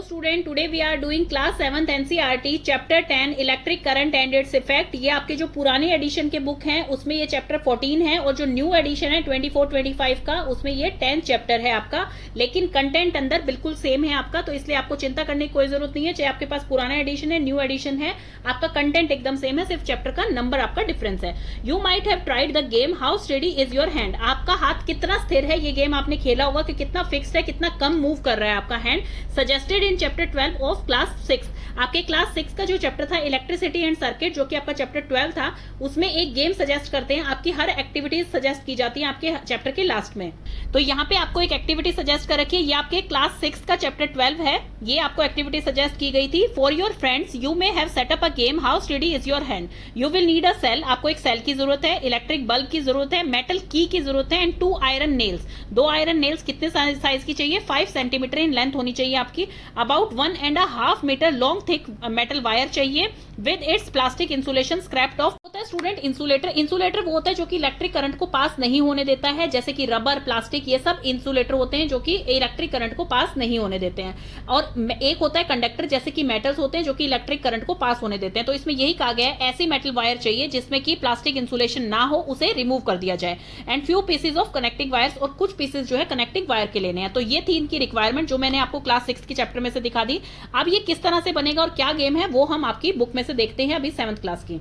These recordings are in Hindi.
Student, today we are doing class 7th NCERT chapter 10 electric current and its effect. ये आपके जो पुराने एडिशन के बुक हैं उसमें ये चैप्टर 14 है और जो न्यू एडिशन है 24-25 का उसमें ये 10th चैप्टर है आपका, लेकिन कंटेंट अंदर बिल्कुल सेम है आपका, तो इसलिए आपको चिंता करने की कोई जरूरत नहीं है। चाहे आपके पास पुराना एडिशन है न्यू एडिशन है, आपका कंटेंट एकदम सेम है, सिर्फ चैप्टर का नंबर आपका डिफरेंस है। You might have tried the game how steady is your hand. आपका हाथ कितना स्थिर है, ये गेम आपने खेला होगा कि कितना फिक्स्ड है, कितना कम मूव कर रहा है आपका hand. Suggested in chapter 12 of class 6। आपके क्लास 6 का जो चैप्टर था इलेक्ट्रिसिटी एंड सर्किट, जो कि आपका चैप्टर 12 था, उसमें एक गेम सजेस्ट करते हैं। आपकी हर एक्टिविटीज सजेस्ट की जाती है आपके चैप्टर के लास्ट में। तो यहाँ पे आपको एक एक्टिविटी सजेस्ट कर रखी है, ये आपके क्लास 6 का चैप्टर 12 है, ये आपको एक्टिविटी सजेस्ट की गई थी। For your friends you may have set up a game how steady is your hand. You will need a cell. आपको एक सेल की जरूरत है, इलेक्ट्रिक बल्ब की जरूरत है, मेटल की जरूरत है, and 2 iron nails. 2 iron nails कितने साइज की चाहिए? 5 सेंटीमीटर इन लेंथ होनी चाहिए आपकी। About 1.5 metre long thick metal wire चाहिए with its plastic insulation scraped off. होता है स्टूडेंट इंसुलेटर। इंसुलेटर वो होता है जो कि इलेक्ट्रिक करंट को पास नहीं होने देता है, जैसे कि रबर, प्लास्टिक, ये सब इंसुलेटर होते हैं जो कि इलेक्ट्रिक करंट को पास नहीं होने देते हैं। और एक होता है कंडक्टर, जैसे कि मेटल्स होते हैं जो कि इलेक्ट्रिक करंट को पास होने देते हैं। तो इसमें यही कहा गया है, ऐसी मेटल वायर चाहिए जिसमें कि प्लास्टिक इंसुलेशन ना हो, उसे रिमूव कर दिया जाए। And few pieces of connecting wires, और कुछ पीसेज जो है कनेक्टिंग वायर के लेने हैं। तो ये थी इनकी रिक्वायरमेंट जो मैंने आपको क्लास 6 के चैप्टर में से दिखा दी। अब ये किस तरह से बनेगा और क्या गेम है वो हम आपकी बुक में से देखते हैं अभी 7th क्लास की।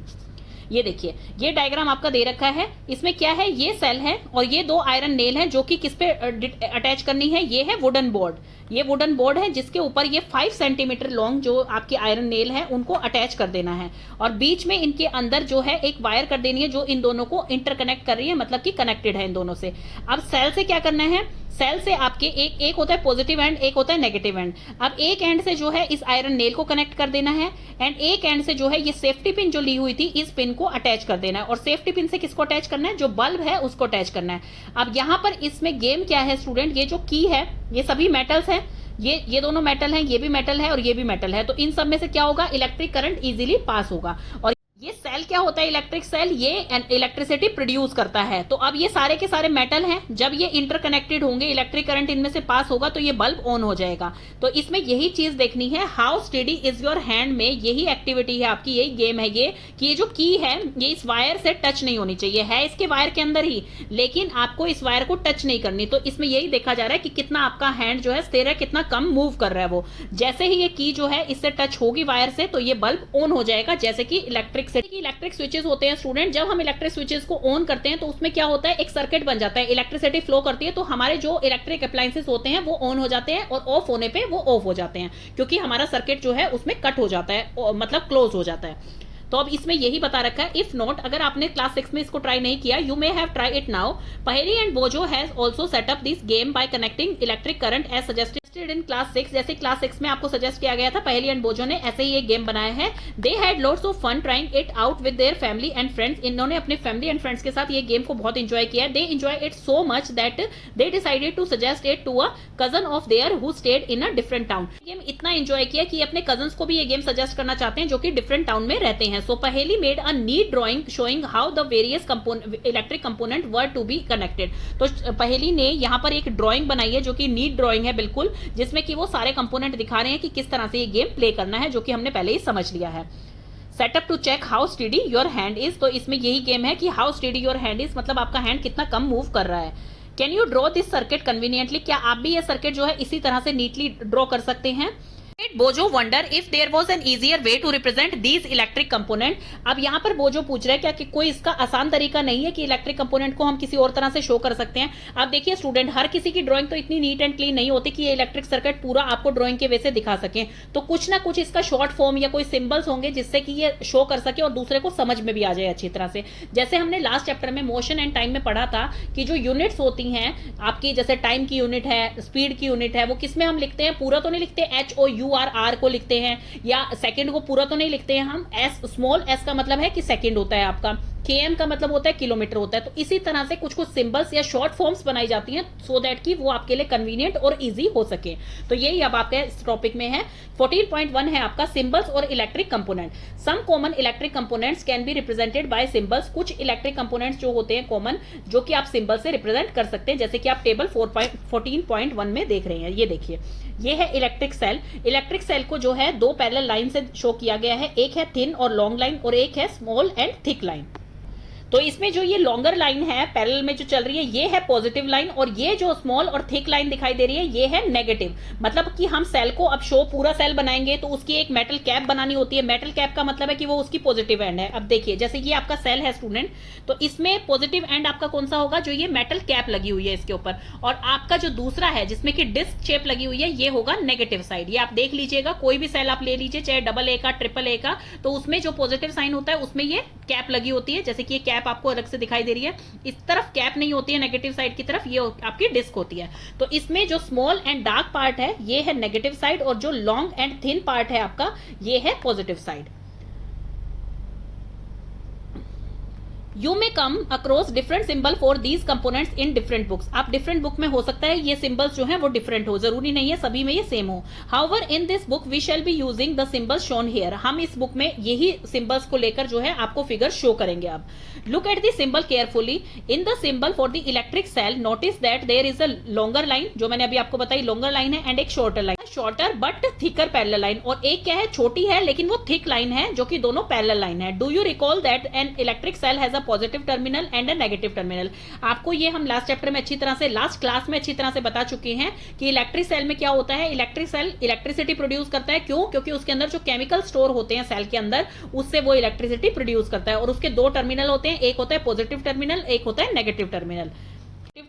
ये देखिए, ये डायग्राम आपका दे रखा है। इसमें क्या है, ये सेल है और ये 2 आयरन नेल है जो कि किस पे अटैच करनी है। ये है वुडन बोर्ड, ये वुडन बोर्ड है जिसके ऊपर ये 5 सेंटीमीटर लॉन्ग जो आपकी आयरन नेल है उनको अटैच कर देना है। और बीच में इनके अंदर जो है एक वायर कर देनी है जो इन दोनों को इंटरकनेक्ट कर रही है, मतलब कि कनेक्टेड है इन दोनों से। अब सेल से क्या करना है, सेल से आपके एक होता है पॉजिटिव एंड, एक होता है नेगेटिव एंड। अब एक एंड से जो है इस आयरन नेल को कनेक्ट कर देना है, एंड एक एंड से जो है ये सेफ्टी पिन जो ली हुई थी इस पिन को अटैच कर देना है। और सेफ्टी पिन से किसको अटैच करना है, जो बल्ब है उसको अटैच करना है। अब यहां पर इसमें गेम क्या है स्टूडेंट, ये जो की है ये सभी मेटल्स है, ये दोनों मेटल हैं, ये भी मेटल है और ये भी मेटल है। तो इन सब में से क्या होगा, इलेक्ट्रिक करंट इजीली पास होगा। और ये सेल क्या होता है, इलेक्ट्रिक सेल, ये इलेक्ट्रिसिटी प्रोड्यूस करता है। तो अब ये सारे के सारे मेटल हैं, जब ये इंटरकनेक्टेड होंगे, इलेक्ट्रिक करंट इनमें से पास होगा तो ये बल्ब ऑन हो जाएगा। तो इसमें यही चीज देखनी है, how steady is your hand में यही एक्टिविटी है आपकी, यही गेम है ये, कि ये जो की है ये इस वायर से टच नहीं होनी चाहिए, है इसके वायर के अंदर ही, लेकिन आपको इस वायर को टच नहीं करनी। तो इसमें यही देखा जा रहा है कि कितना आपका हैंड जो है स्थिर है, कितना कम मूव कर रहा है वो। जैसे ही ये की जो है इससे टच होगी वायर से तो ये बल्ब ऑन हो जाएगा, जैसे कि इलेक्ट्रिक स्विचेस होते हैं स्टूडेंट। जब हम इलेक्ट्रिक स्विचेस को ऑन करते हैं तो उसमें क्या होता है, एक सर्किट बन जाता है, इलेक्ट्रिसिटी फ्लो करती है, तो हमारे जो इलेक्ट्रिक अप्लायंसेस होते हैं वो ऑन हो जाते हैं और ऑफ होने पे वो ऑफ हो जाते हैं, क्योंकि हमारा सर्किट जो है उसमें कट हो जाता है, मतलब क्लोज हो जाता है। तो अब इसमें यही बता रखा है, इफ नॉट, अगर आपने क्लास 6 में इसको ट्राई नहीं किया, you may have try it now. Paheli and Boojho has also set up this game by connecting electric current as suggested in class 6। जैसे क्लास 6 में आपको सजेस्ट किया गया था, पहेली एंड बोजो ने ऐसे ही एक गेम बनाया है। They had lots of fun trying it out with their family and friends. इन्होंने अपने फैमिली एंड फ्रेंड्स के साथ ये गेम को बहुत इंजॉय किया। They enjoy it so much that they decided to suggest it to a cousin of their who stayed in a different town. Game इतना एंजॉय किया कि अपने कजन्स को भी ये गेम सजेस्ट करना चाहते हैं जो कि डिफरेंट टाउन में रहते हैं। सो पहेली made a neat drawing showing how the various electric component were to be connected। तो पहेली ने यहाँ पर एक ड्राइंग बनाई है जो कि नीट ड्राइंग है बिल्कुल, जिसमें कि वो सारे कंपोनेंट दिखा रहे हैं कि किस तरह से ये गेम प्ले करना है, जो कि हमने पहले ही समझ लिया है। Setup to check how steady your hand is. तो इसमें यही गेम है कि how steady your hand is, मतलब आपका हैंड कितना कम मूव कर रहा है। Can you draw this circuit conveniently. क्या आप भी ये सर्किट जो है इसी तरह से नीटली ड्रॉ कर सकते हैं। Boojho wonder if there was an easier way to represent these electric component. अब यहाँ पर बोजो पूछ रहा है क्या कि कोई इसका आसान तरीका नहीं है कि इलेक्ट्रिक कंपोनेंट को हम किसी और तरह से शो कर सकते हैं। अब देखिए स्टूडेंट, हर किसी की ड्राइंग तो इतनी नीट एंड क्लीन नहीं होती कि ये इलेक्ट्रिक सर्किट पूरा आपको ड्राइंग के वे से दिखा सके। तो कुछ ना कुछ इसका शॉर्ट फॉर्म या कोई सिंबल्स होंगे जिससे कि ये शो कर सके और दूसरे को समझ में भी आ जाए अच्छी तरह से। जैसे हमने लास्ट चैप्टर में मोशन एंड टाइम में पढ़ा था कि जो यूनिट्स होती हैं आपकी, जैसे टाइम की यूनिट है, स्पीड की यूनिट है, वो किसमें हम लिखते हैं, पूरा तो नहीं लिखते, HOUR को लिखते हैं, या सेकंड को पूरा तो नहीं लिखते हैं हम, एस, स्मॉल एस का मतलब है कि सेकंड होता है आपका। km का मतलब होता है किलोमीटर होता है। तो इसी तरह से कुछ कुछ सिंबल्स या शॉर्ट फॉर्म्स बनाई जाती हैं सो दैट कि वो आपके लिए कन्वीनियंट और इजी हो सके। तो यही अब आपके इस टॉपिक में है। 14.1 है आपका सिंबल्स और electric component. Some common electric components can be represented by symbols. कुछ इलेक्ट्रिक कंपोनेंट्स जो होते हैं कॉमन, जो कि आप सिंबल से रिप्रेजेंट कर सकते हैं, जैसे कि आप टेबल 14.1 में देख रहे हैं। ये देखिए, ये है इलेक्ट्रिक सेल। इलेक्ट्रिक सेल को जो है दो पैरेलल लाइन से शो किया गया है, एक है थिन और लॉन्ग लाइन और एक है स्मॉल एंड थिक लाइन। तो इसमें जो ये लॉन्गर लाइन है पैरेलल में जो चल रही है, ये है पॉजिटिव लाइन, और ये जो स्मॉल और थिक लाइन दिखाई दे रही है ये है नेगेटिव। मतलब कि हम सेल को अब शो पूरा सेल बनाएंगे तो उसकी एक मेटल कैप बनानी होती है। मेटल कैप का मतलब है कि वो उसकी पॉजिटिव एंड है। अब देखिए, जैसे ये आपका सेल है स्टूडेंट, तो इसमें पॉजिटिव एंड आपका कौन सा होगा, जो ये मेटल कैप लगी हुई है इसके ऊपर, और आपका जो दूसरा है जिसमें कि डिस्क शेप लगी हुई है, ये होगा नेगेटिव साइड। ये आप देख लीजिएगा, कोई भी सेल आप ले लीजिए, चाहे डबल ए का, ट्रिपल ए का, तो उसमें जो पॉजिटिव साइन होता है उसमें ये कैप लगी होती है। जैसे कि ये कैप आपको अलग से दिखाई दे रही है, इस तरफ कैप नहीं होती है नेगेटिव साइड की तरफ, ये आपकी डिस्क होती है। तो इसमें जो स्मॉल एंड डार्क पार्ट है ये है नेगेटिव साइड, और जो लॉन्ग एंड थिन पार्ट है आपका ये है positive side. You may come across different symbol for these components in different books. आप डिफरेंट बुक में हो सकता है ये सिंबल्स जो है वो डिफरेंट हो, जरूरी नहीं है सभी में ये सेम हो। However in this book we shall be using the symbols shown here. हम इस बुक में यही सिंबल्स को लेकर जो है आपको फिगर शो करेंगे। अब look at the symbol carefully. In the symbol for the electric cell notice that there is a longer line, जो मैंने अभी आपको बताई लॉन्गर लाइन है, एंड एक shorter line, shorter but thicker parallel line, और एक क्या है, छोटी है लेकिन वो थिक लाइन है, जो कि दोनों पैरेलल लाइन है। Do you recall that an electric cell has a positive terminal and a negative terminal. आपको ये हम लास्ट चैप्टर में अच्छी तरह से, लास्ट क्लास में अच्छी तरह से बता चुके हैं कि इलेक्ट्रिक सेल में क्या होता है। इलेक्ट्रिक सेल इलेक्ट्रिसिटी प्रोड्यूस करता है, क्यों, क्योंकि उसके अंदर जो केमिकल स्टोर होते हैं सेल के अंदर, उससे वो इलेक्ट्रिसिटी प्रोड्यूस करता है। और उसके दो टर्मिनल होते हैं, एक होता है पॉजिटिव टर्मिनल, एक होता है नेगेटिव टर्मिनल।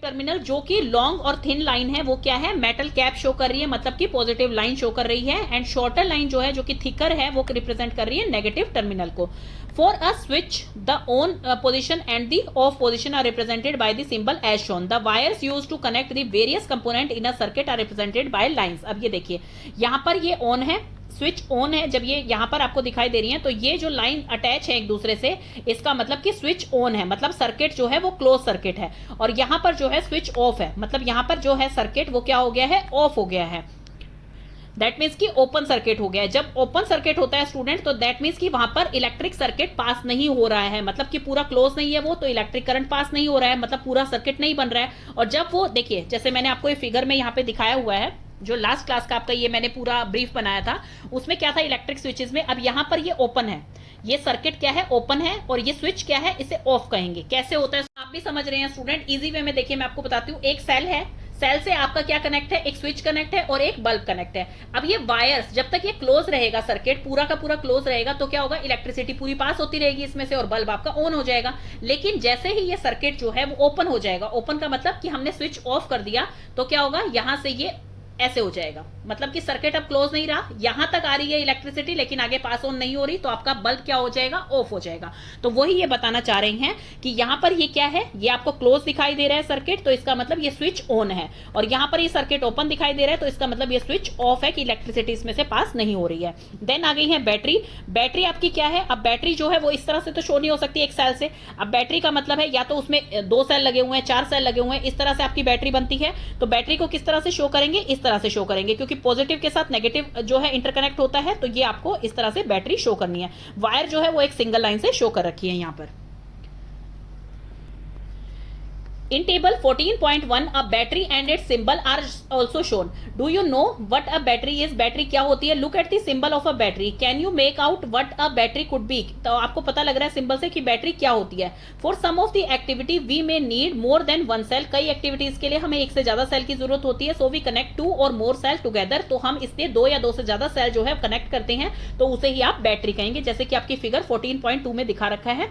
टर्मिनल जो कि लॉन्ग और थिन लाइन है वो क्या है, मेटल कैप शो कर रही है, मतलब कि पॉजिटिव लाइन शो कर रही है, एंड शॉर्टर लाइन जो है, जो कि थिकर है, वो रिप्रेजेंट कर रही है नेगेटिव टर्मिनल को। For a switch, the on position and the off position are represented by the symbol as shown. The wires used to connect the various component in a circuit are represented by lines. अब ये देखिए, यहाँ पर ये ऑन है, स्विच ऑन है, जब ये यहाँ पर आपको दिखाई दे रही है, तो ये जो लाइन अटैच है एक दूसरे से, इसका मतलब कि स्विच ऑन है, मतलब सर्किट जो है वो क्लोज सर्किट है। और यहाँ पर जो है स्विच ऑफ है, मतलब यहाँ पर जो है सर्किट वो क्या हो गया है, ऑफ हो गया है। दैट मीन्स कि ओपन सर्किट हो गया है। जब ओपन सर्किट होता है स्टूडेंट, तो दैट मीन्स कि वहां पर इलेक्ट्रिक सर्किट पास नहीं हो रहा है, मतलब कि पूरा क्लोज नहीं है वो, तो इलेक्ट्रिक करंट पास नहीं हो रहा है, मतलब पूरा सर्किट नहीं बन रहा है। और जब वो देखिए, जैसे मैंने आपको ये फिगर में यहाँ पे दिखाया हुआ है, जो लास्ट क्लास का आपका ये मैंने पूरा ब्रीफ बनाया था, उसमें क्या था इलेक्ट्रिक स्विचेस में। अब यहाँ पर ये ओपन है, ये सर्किट क्या है, ओपन है, और ये स्विच क्या है, इसे ऑफ कहेंगे। कैसे होता है आप भी समझ रहे हैं स्टूडेंट, इजी वे में देखिए मैं आपको बताती हूँ। एक सेल है, सेल से आपका क्या कनेक्ट है, एक स्विच कनेक्ट है और एक बल्ब कनेक्ट है। अब ये वायर्स जब तक ये क्लोज रहेगा, सर्किट पूरा का पूरा क्लोज रहेगा, तो क्या होगा, इलेक्ट्रिसिटी पूरी पास होती रहेगी इसमें से और बल्ब आपका ऑन हो जाएगा। लेकिन जैसे ही ये सर्किट जो है वो ओपन हो जाएगा, ओपन का मतलब कि हमने स्विच ऑफ कर दिया, तो क्या होगा, यहां से ये ऐसे हो जाएगा, मतलब कि सर्किट अब क्लोज नहीं रहा, यहां तक आ रही है इलेक्ट्रिसिटी लेकिन आगे पास ऑन नहीं हो रही, तो आपका बल्ब क्या हो जाएगा, ऑफ हो जाएगा। तो वही ये बताना चाह रहे हैं कि यहां पर ये क्या है, ये आपको क्लोज दिखाई दे रहा है सर्किट, तो इसका मतलब ये स्विच ऑन है, और यहां पर ये सर्किट ओपन दिखाई दे रहा है, तो इसका मतलब ये स्विच ऑफ है कि इलेक्ट्रिसिटी इसमें से पास नहीं हो रही है। देन आ गई है बैटरी। बैटरी आपकी क्या है, अब बैटरी जो है वो इस तरह से तो शो नहीं हो सकती एक सेल से। अब बैटरी का मतलब है या तो उसमें 2 सेल लगे हुए हैं, 4 सेल लगे हुए हैं, इस तरह से आपकी बैटरी बनती है। तो बैटरी को किस तरह से शो करेंगे, इस तरह से शो करेंगे, क्योंकि पॉजिटिव के साथ नेगेटिव जो है इंटरकनेक्ट होता है, तो ये आपको इस तरह से बैटरी शो करनी है। वायर जो है वो एक सिंगल लाइन से शो कर रखी है यहां पर। In table 14.1, a battery and its symbol are also shown. Do you know what a battery is? Battery क्या होती है? Look at the symbol of a battery. Can you make out what a battery could be? तो आपको पता लग रहा है सिंबल से कि बैटरी क्या होती है। For some of the activity we may need more than one cell. कई एक्टिविटीज के लिए हमें एक से ज्यादा सेल की जरूरत होती है। So we connect 2 or more cell together. तो हम इससे 2 या 2 से ज्यादा सेल जो है कनेक्ट करते हैं, तो उसे ही आप बैटरी कहेंगे। जैसे कि आपकी फिगर 14.2 में दिखा रखा है,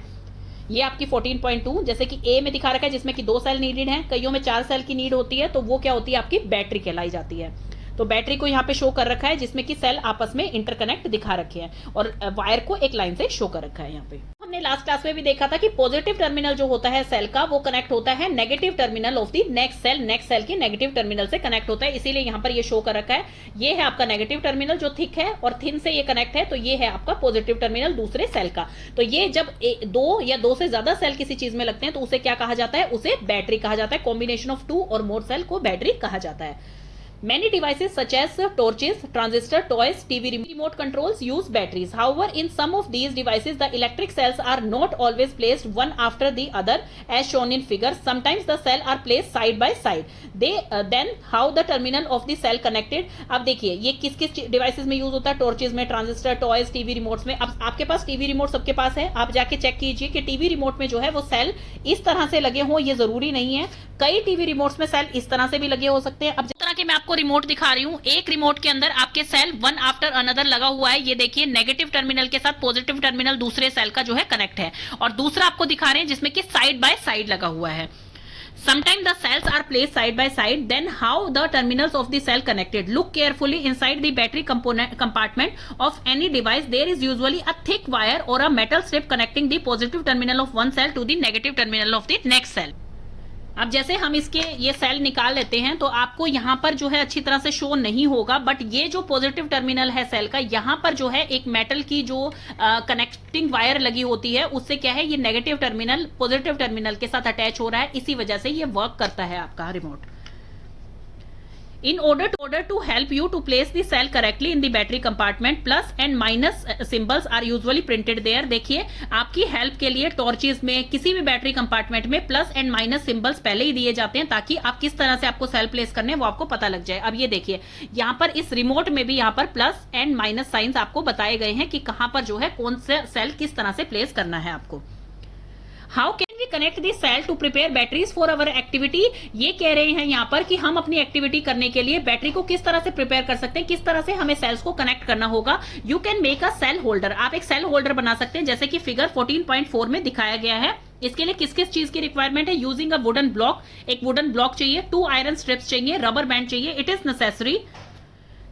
ये आपकी 14.2 जैसे कि ए में दिखा रखा है, जिसमें कि 2 सेल नीडेड हैं, कईयों में 4 सेल की नीड होती है, तो वो क्या होती है, आपकी बैटरी कहलाई जाती है। तो बैटरी को यहाँ पे शो कर रखा है, जिसमें कि सेल आपस में इंटरकनेक्ट दिखा रखे हैं, और वायर को एक लाइन से शो कर रखा है यहाँ पे। हमने लास्ट क्लास में भी देखा था कि पॉजिटिव टर्मिनल जो होता है सेल का वो कनेक्ट होता है negative terminal of the next cell की नेगेटिव टर्मिनल से कनेक्ट होता है, इसीलिए यहां पर ये शो कर रखा है। ये है आपका नेगेटिव टर्मिनल जो थिक है और थिन से ये कनेक्ट है, तो ये है आपका पॉजिटिव टर्मिनल दूसरे सेल का। तो ये जब दो या दो से ज्यादा सेल किसी चीज में लगते हैं तो उसे क्या कहा जाता है, उसे बैटरी कहा जाता है। कॉम्बिनेशन ऑफ 2 और मोर सेल को बैटरी कहा जाता है। Many devices such as torches, transistor, toys, TV remote controls use batteries. However, in some of these devices, the electric cells are not always placed one after the other as shown in figure. Sometimes the cell are placed side by side. Then how the terminal of the cell connected? अब देखिए ये किस किस डिवाइसेस में यूज होता है, टॉर्चेज में, ट्रांजिस्टर, टॉयज, टीवी रिमोट्स में। अब आपके पास टीवी रिमोट सबके पास है, आप जाके चेक कीजिए कि टीवी रिमोट में जो है वो सेल इस तरह से लगे हों, ये जरूरी नहीं है। कई टीवी रिमोट्स में सेल इस तरह से भी लगे हो सकते हैं। अब जिस तरह के मैं आपको रिमोट दिखा रही हूं, एक रिमोट के अंदर आपके सेल वन आफ्टर अनदर लगा हुआ है। ये देखिए नेगेटिव टर्मिनल के साथ पॉजिटिव टर्मिनल दूसरे सेल का जो है कनेक्ट है, और दूसरा आपको दिखा रहे हैं जिसमें कि साइड बाय साइड लगा हुआ है। Sometimes the cells are placed side by side. Then how the terminals of the cell connected? Look carefully inside the battery compartment of any device. There is usually a thick wire or a metal strip connecting the positive terminal of one cell to the negative terminal of the next cell. अब जैसे हम इसके ये सेल निकाल लेते हैं तो आपको यहाँ पर जो है अच्छी तरह से शो नहीं होगा, बट ये जो पॉजिटिव टर्मिनल है सेल का, यहाँ पर जो है एक मेटल की जो कनेक्टिंग वायर लगी होती है, उससे क्या है ये नेगेटिव टर्मिनल पॉजिटिव टर्मिनल के साथ अटैच हो रहा है, इसी वजह से ये वर्क करता है आपका remote. In order to help you to place the cell correctly in the battery compartment, plus and minus symbols are usually printed there. देखिए आपकी हेल्प के लिए टॉर्चेस में, किसी भी बैटरी कंपार्टमेंट में प्लस एंड माइनस सिंबल्स पहले ही दिए जाते हैं ताकि आप किस तरह से आपको सेल प्लेस करने हैं वो आपको पता लग जाए। अब ये देखिए यहाँ पर इस रिमोट में भी यहाँ पर प्लस एंड माइनस साइंस आपको बताए गए हैं कि कहां पर जो है कौन सा सेल किस तरह से प्लेस करना है आपको। How can we connect this cell to prepare batteries for our activity? ये कह रहे हैं यहाँ पर कि हम अपनी एक्टिविटी करने के लिए बैटरी को किस तरह से प्रिपेयर कर सकते हैं, किस तरह से हमें सेल्स को कनेक्ट करना होगा। You can make a cell holder. आप एक सेल होल्डर बना सकते हैं जैसे कि फिगर 14.4 में दिखाया गया है। इसके लिए किस किस चीज की रिक्वायरमेंट है? यूजिंग अ वुडन ब्लॉक, एक वुडन ब्लॉक चाहिए, 2 आयरन स्ट्रिप्स चाहिए, रबर बैंड चाहिए। It is necessary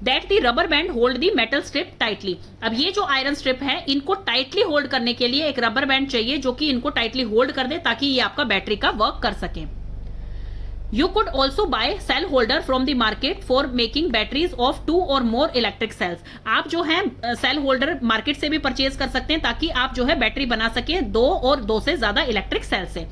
that the rubber band hold the metal strip tightly. अब ये जो आयरन स्ट्रिप है इनको टाइटली होल्ड करने के लिए एक रबर बैंड चाहिए जो कि इनको टाइटली होल्ड कर दे ताकि ये आपका बैटरी का वर्क कर सके। You could also buy cell holder from the market for making batteries of 2 or more electric cells. आप जो है सेल होल्डर मार्केट से भी परचेज कर सकते हैं ताकि आप जो है बैटरी बना सके 2 और 2 से ज्यादा इलेक्ट्रिक सेल से।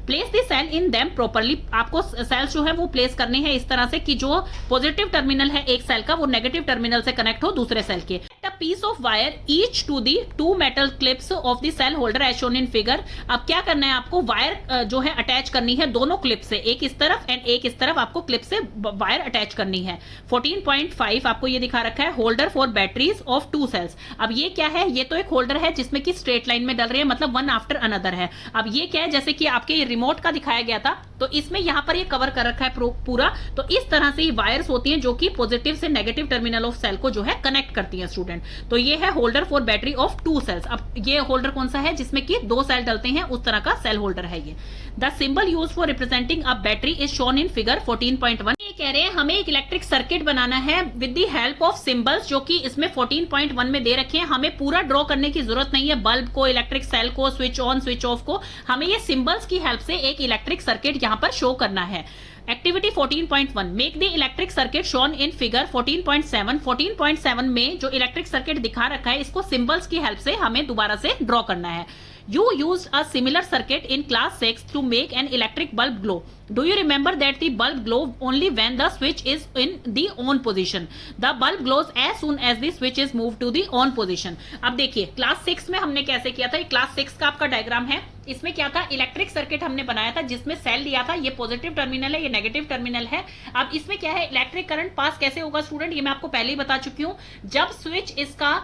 Place the cell in them properly. आपको सेल्स जो है वो प्लेस करने हैं इस तरह से कि जो पॉजिटिव टर्मिनल है एक सेल का वो नेगेटिव टर्मिनल से कनेक्ट हो दूसरे सेल के। Piece of wire each to the 2 metal clips of the cell holder as shown in figure. अब क्या करना है आपको, वायर जो है अटैच करनी है दोनों क्लिप से, एक इस तरफ एंड एक इस तरफ आपको क्लिप से वायर अटैच करनी है। 14.5 आपको ये दिखा रखा है, holder for batteries of 2 cells. अब ये क्या है, ये तो एक होल्डर है जिसमें कि स्ट्रेट लाइन में डल रही है, मतलब वन आफ्टर अनदर है। अब ये क्या है, जैसे कि आपके रिमोट का दिखाया गया था तो इसमें यहां पर ये कवर कर रखा है पूरा। तो इस तरह से ये वायर्स होती हैं जो कि पॉजिटिव से नेगेटिव टर्मिनल ऑफ सेल को जो है कनेक्ट करती हैं स्टूडेंट। तो ये है holder for battery of 2 cells. अब ये होल्डर कौन सा है, जिसमें कि 2 सेल डलते हैं, उस तरह का सेल होल्डर है ये। The symbol use for representing a battery is shown in figure 14.1। ये कह रहे हैं हमें एक इलेक्ट्रिक सर्किट बनाना है with the help of symbols जो कि इसमें 14.1 में दे रखे हैं। हमें पूरा ड्रॉ करने की जरूरत नहीं है, बल्ब को, इलेक्ट्रिक सेल को, स्विच ऑन स्विच ऑफ को, हमें ये सिंबल्स की हेल्प से एक इलेक्ट्रिक सर्किट यहां पर शो करना है। Activity 14.1 make the electric circuit shown in figure 14.7। 14.7 में जो इलेक्ट्रिक सर्किट दिखा रखा है इसको सिंबल्स की हेल्प से हमें दोबारा से ड्रॉ करना है। You used a similar circuit in class 6 to make an electric bulb glow. Do you remember that the bulb glows only when the switch is in the on position? The bulb glows as soon as the switch is moved to the on position. अब देखिए क्लास 6 में हमने कैसे किया था, ये क्लास 6 का आपका डायग्राम है। इसमें क्या था, इलेक्ट्रिक सर्किट हमने बनाया था जिसमें सेल लिया था, ये पॉजिटिव टर्मिनल है, ये नेगेटिव टर्मिनल है। अब इसमें क्या है, इलेक्ट्रिक करंट पास कैसे होगा स्टूडेंट, ये मैं आपको पहले ही बता चुकी हूँ। जब स्विच इसका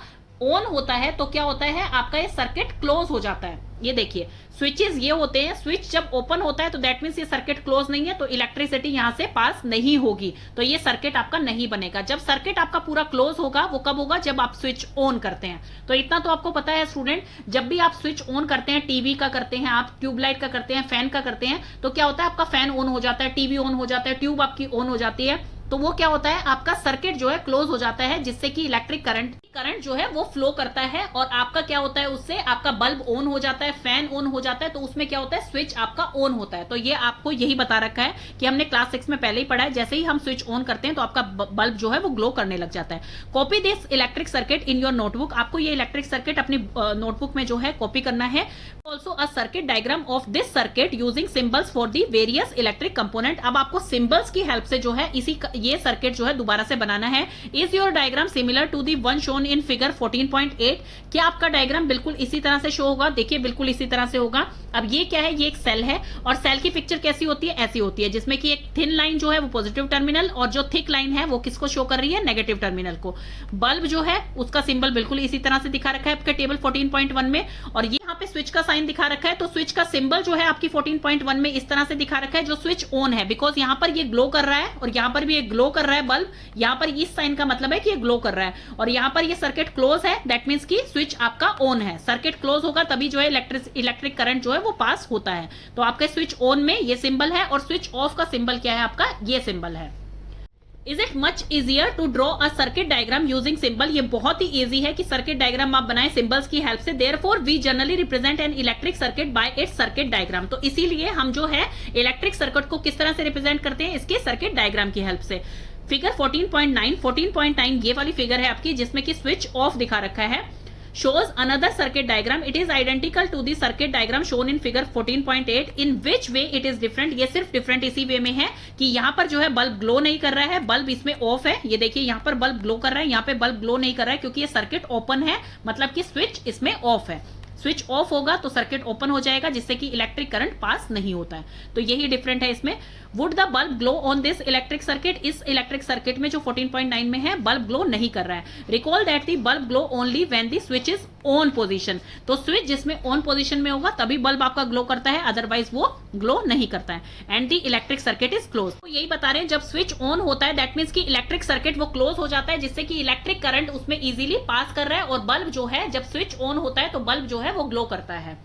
ऑन होता है तो क्या होता है, आपका ये सर्किट क्लोज हो जाता है। ये देखिए स्विचेस ये होते हैं, स्विच जब ओपन होता है तो दैट मींस ये सर्किट क्लोज नहीं है, तो इलेक्ट्रिसिटी यहां से पास नहीं होगी, तो ये सर्किट आपका नहीं बनेगा। जब सर्किट आपका पूरा क्लोज होगा वो कब होगा, जब आप स्विच ऑन करते हैं। तो इतना तो आपको पता है स्टूडेंट, जब भी आप स्विच ऑन करते हैं, टीवी का करते हैं, आप ट्यूबलाइट का करते हैं, फैन का करते हैं, तो क्या होता है आपका फैन ऑन हो जाता है, टीवी ऑन हो जाता है, ट्यूब आपकी ऑन हो जाती है। तो वो क्या होता है, आपका सर्किट जो है क्लोज हो जाता है, जिससे कि इलेक्ट्रिक करंट जो है वो फ्लो करता है, और आपका क्या होता है, उससे आपका बल्ब ऑन हो जाता है, फैन ऑन हो जाता है, तो उसमें क्या होता है, स्विच आपका ऑन होता है। तो ये आपको यही बता रखा है कि हमने क्लास 6 में पहले ही पढ़ा है, जैसे ही हम स्विच ऑन करते हैं तो आपका बल्ब जो है वो ग्लो करने लग जाता है। Copy this electric circuit in your notebook, आपको ये इलेक्ट्रिक सर्किट अपनी नोटबुक में जो है कॉपी करना है। Also a circuit diagram of this circuit using symbols for the various electric component, अब आपको सिंबल्स की हेल्प से जो है ये सर्किट जो है दोबारा से बनाना है। Is your diagram similar to the one shown in figure 14.8, क्या आपका डायग्राम बिल्कुल इसी तरह से शो होगा? देखिए बिल्कुल इसी तरह से होगा। अब ये क्या है, ये एक सेल है, और सेल की पिक्चर कैसी होती है, ऐसी होती है, जिसमें कि एक थिन लाइन जो है वो पॉजिटिव टर्मिनल, और जो थिक लाइन है वो किसको शो कर रही है, नेगेटिव टर्मिनल को। बल्ब जो है उसका सिंबल बिल्कुल इसी तरह से दिखा रखा है आपके टेबल 14.1 में, और ये यहाँ पे स्विच का साइन दिखा रखा है, तो स्विच का सिंबल जो है आपकी 14.1 में इस तरह से दिखा रखा है, जो स्विच ऑन है, बिकॉज यहाँ पर ये ग्लो कर रहा है, और यहाँ पर भी ये ग्लो कर रहा है बल्ब, यहाँ पर इस साइन का मतलब है कि ये ग्लो कर रहा है, और यहाँ पर ये सर्किट क्लोज है, दैट मीन्स कि स्विच आपका ऑन है। सर्किट क्लोज होगा तभी जो है इलेक्ट्रिक करंट जो है वो पास होता है। तो आपके स्विच ऑन में ये सिंबल है, और स्विच ऑफ का सिंबल क्या है, आपका ये सिंबल है। Is it much easier to draw a circuit diagram using symbol, ये बहुत ही इजी है कि सर्किट डायग्राम आप बनाएं सिंबल्स की हेल्प से। Therefore we generally represent an electric circuit by its circuit diagram, तो इसीलिए हम जो है इलेक्ट्रिक सर्किट को किस तरह से रिप्रेजेंट करते हैं, इसके सर्किट डायग्राम की हेल्प से। फिगर 14.9 ये वाली फिगर है आपकी, जिसमें कि स्विच ऑफ दिखा रखा है, shows another circuit diagram. It is identical to the circuit diagram shown in figure 14.8. In which way it is different? ये सिर्फ डिफरेंट इसी वे में है कि यहाँ पर जो है बल्ब ग्लो नहीं कर रहा है, बल्ब इसमें ऑफ है। ये देखिए यहाँ पर बल्ब ग्लो कर रहा है, यहाँ पे बल्ब ग्लो नहीं कर रहा है, क्योंकि ये सर्किट ओपन है, मतलब कि स्विच इसमें ऑफ है। स्विच ऑफ होगा तो सर्किट ओपन हो जाएगा, जिससे कि इलेक्ट्रिक करंट पास नहीं होता है। तो यही डिफरेंट है इसमें। Would the bulb glow on this electric circuit, इस इलेक्ट्रिक सर्किट में जो 14.9 में है बल्ब ग्लो नहीं कर रहा है। Recall that the bulb glow only when the switch is on position, तो स्विच जिसमें ऑन पोजीशन में होगा तभी बल्ब आपका ग्लो करता है, अदरवाइज वो ग्लो नहीं करता है। And the electric circuit is close, तो यही बता रहे हैं, जब स्विच ऑन होता है दैट मीन्स कि इलेक्ट्रिक सर्किट वो क्लोज हो जाता है, जिससे कि इलेक्ट्रिक करंट उसमें इजीली पास कर रहा है, और बल्ब जो है जब स्विच ऑन होता है तो बल्ब जो है वो ग्लो करता है।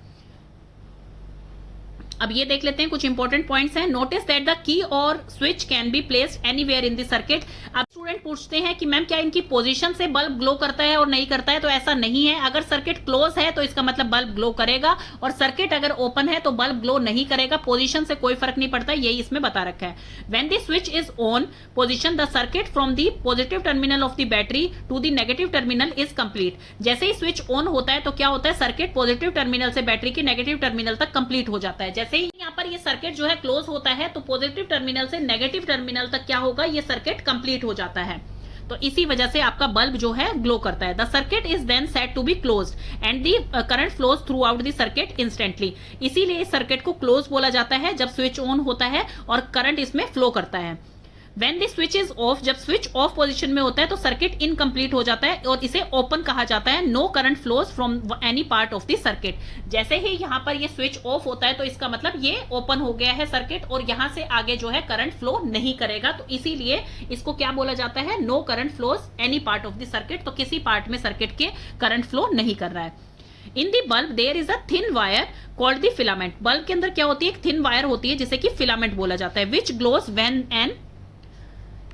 अब ये देख लेते हैं कुछ इंपॉर्टेंट पॉइंट्स हैं। नोटिस दैट द की और switch can be placed anywhere in the circuit. अब स्टूडेंट पूछते हैं कि मैम क्या इनकी पोजीशन से बल्ब ग्लो करता है और नहीं करता है, तो ऐसा नहीं है। अगर सर्किट क्लोज है तो इसका मतलब बल्ब ग्लो करेगा, और सर्किट अगर ओपन है तो बल्ब ग्लो नहीं करेगा। पोजीशन से कोई फर्क नहीं पड़ता, यही इसमें बता रखा है। When the switch is on position the circuit from the positive terminal of the battery to the negative terminal is complete. जैसे ही स्विच ऑन होता है तो क्या होता है, सर्किट पॉजिटिव टर्मिनल से बैटरी के नेगेटिव टर्मिनल तक कंप्लीट हो जाता है। जैसे ही यहाँ पर ये सर्किट जो है क्लोज होता है तो पॉजिटिव टर्मिनल से नेगेटिव टर्मिनल तक क्या होगा, ये सर्किट कंप्लीट हो जाता है। तो इसी वजह से आपका बल्ब जो है ग्लो करता है। The circuit is then set to be closed and the current flows throughout the circuit instantly. इसीलिए इस सर्किट को क्लोज बोला जाता है जब स्विच ऑन होता है और करंट इसमें फ्लो करता है। When the switch is off, जब स्विच ऑफ पोजीशन में होता है तो सर्किट इनकम्प्लीट हो जाता है और इसे ओपन कहा जाता है। No current flows from any part of the circuit. जैसे ही यहाँ पर ये स्विच ऑफ होता है तो इसका मतलब ये ओपन हो गया है सर्किट, और यहाँ से आगे जो है करंट फ्लो नहीं करेगा। तो इसीलिए इसको क्या बोला जाता है, no current flows any part of the circuit. तो किसी पार्ट में सर्किट के करंट फ्लो नहीं कर रहा है। In the bulb there is a thin wire called the filament. Bulb के अंदर क्या होती है, एक थिन वायर होती है जिसे कि फिलामेंट बोला जाता है। Which glows when an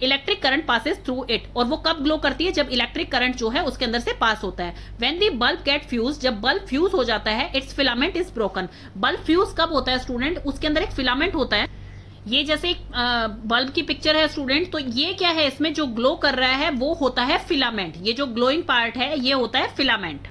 electric current passes through it. और वो कब ग्लो करती है, जब इलेक्ट्रिक करंट जो है उसके अंदर से पास होता है। When the bulb get fuse, जब बल्ब फ्यूज हो जाता है, its filament is broken. Bulb fuse कब होता है स्टूडेंट, उसके अंदर एक फिलामेंट होता है। ये जैसे एक बल्ब की पिक्चर है स्टूडेंट, तो ये क्या है, इसमें जो ग्लो कर रहा है वो होता है फिलामेंट। ये जो ग्लोइंग पार्ट है ये होता है फिलामेंट।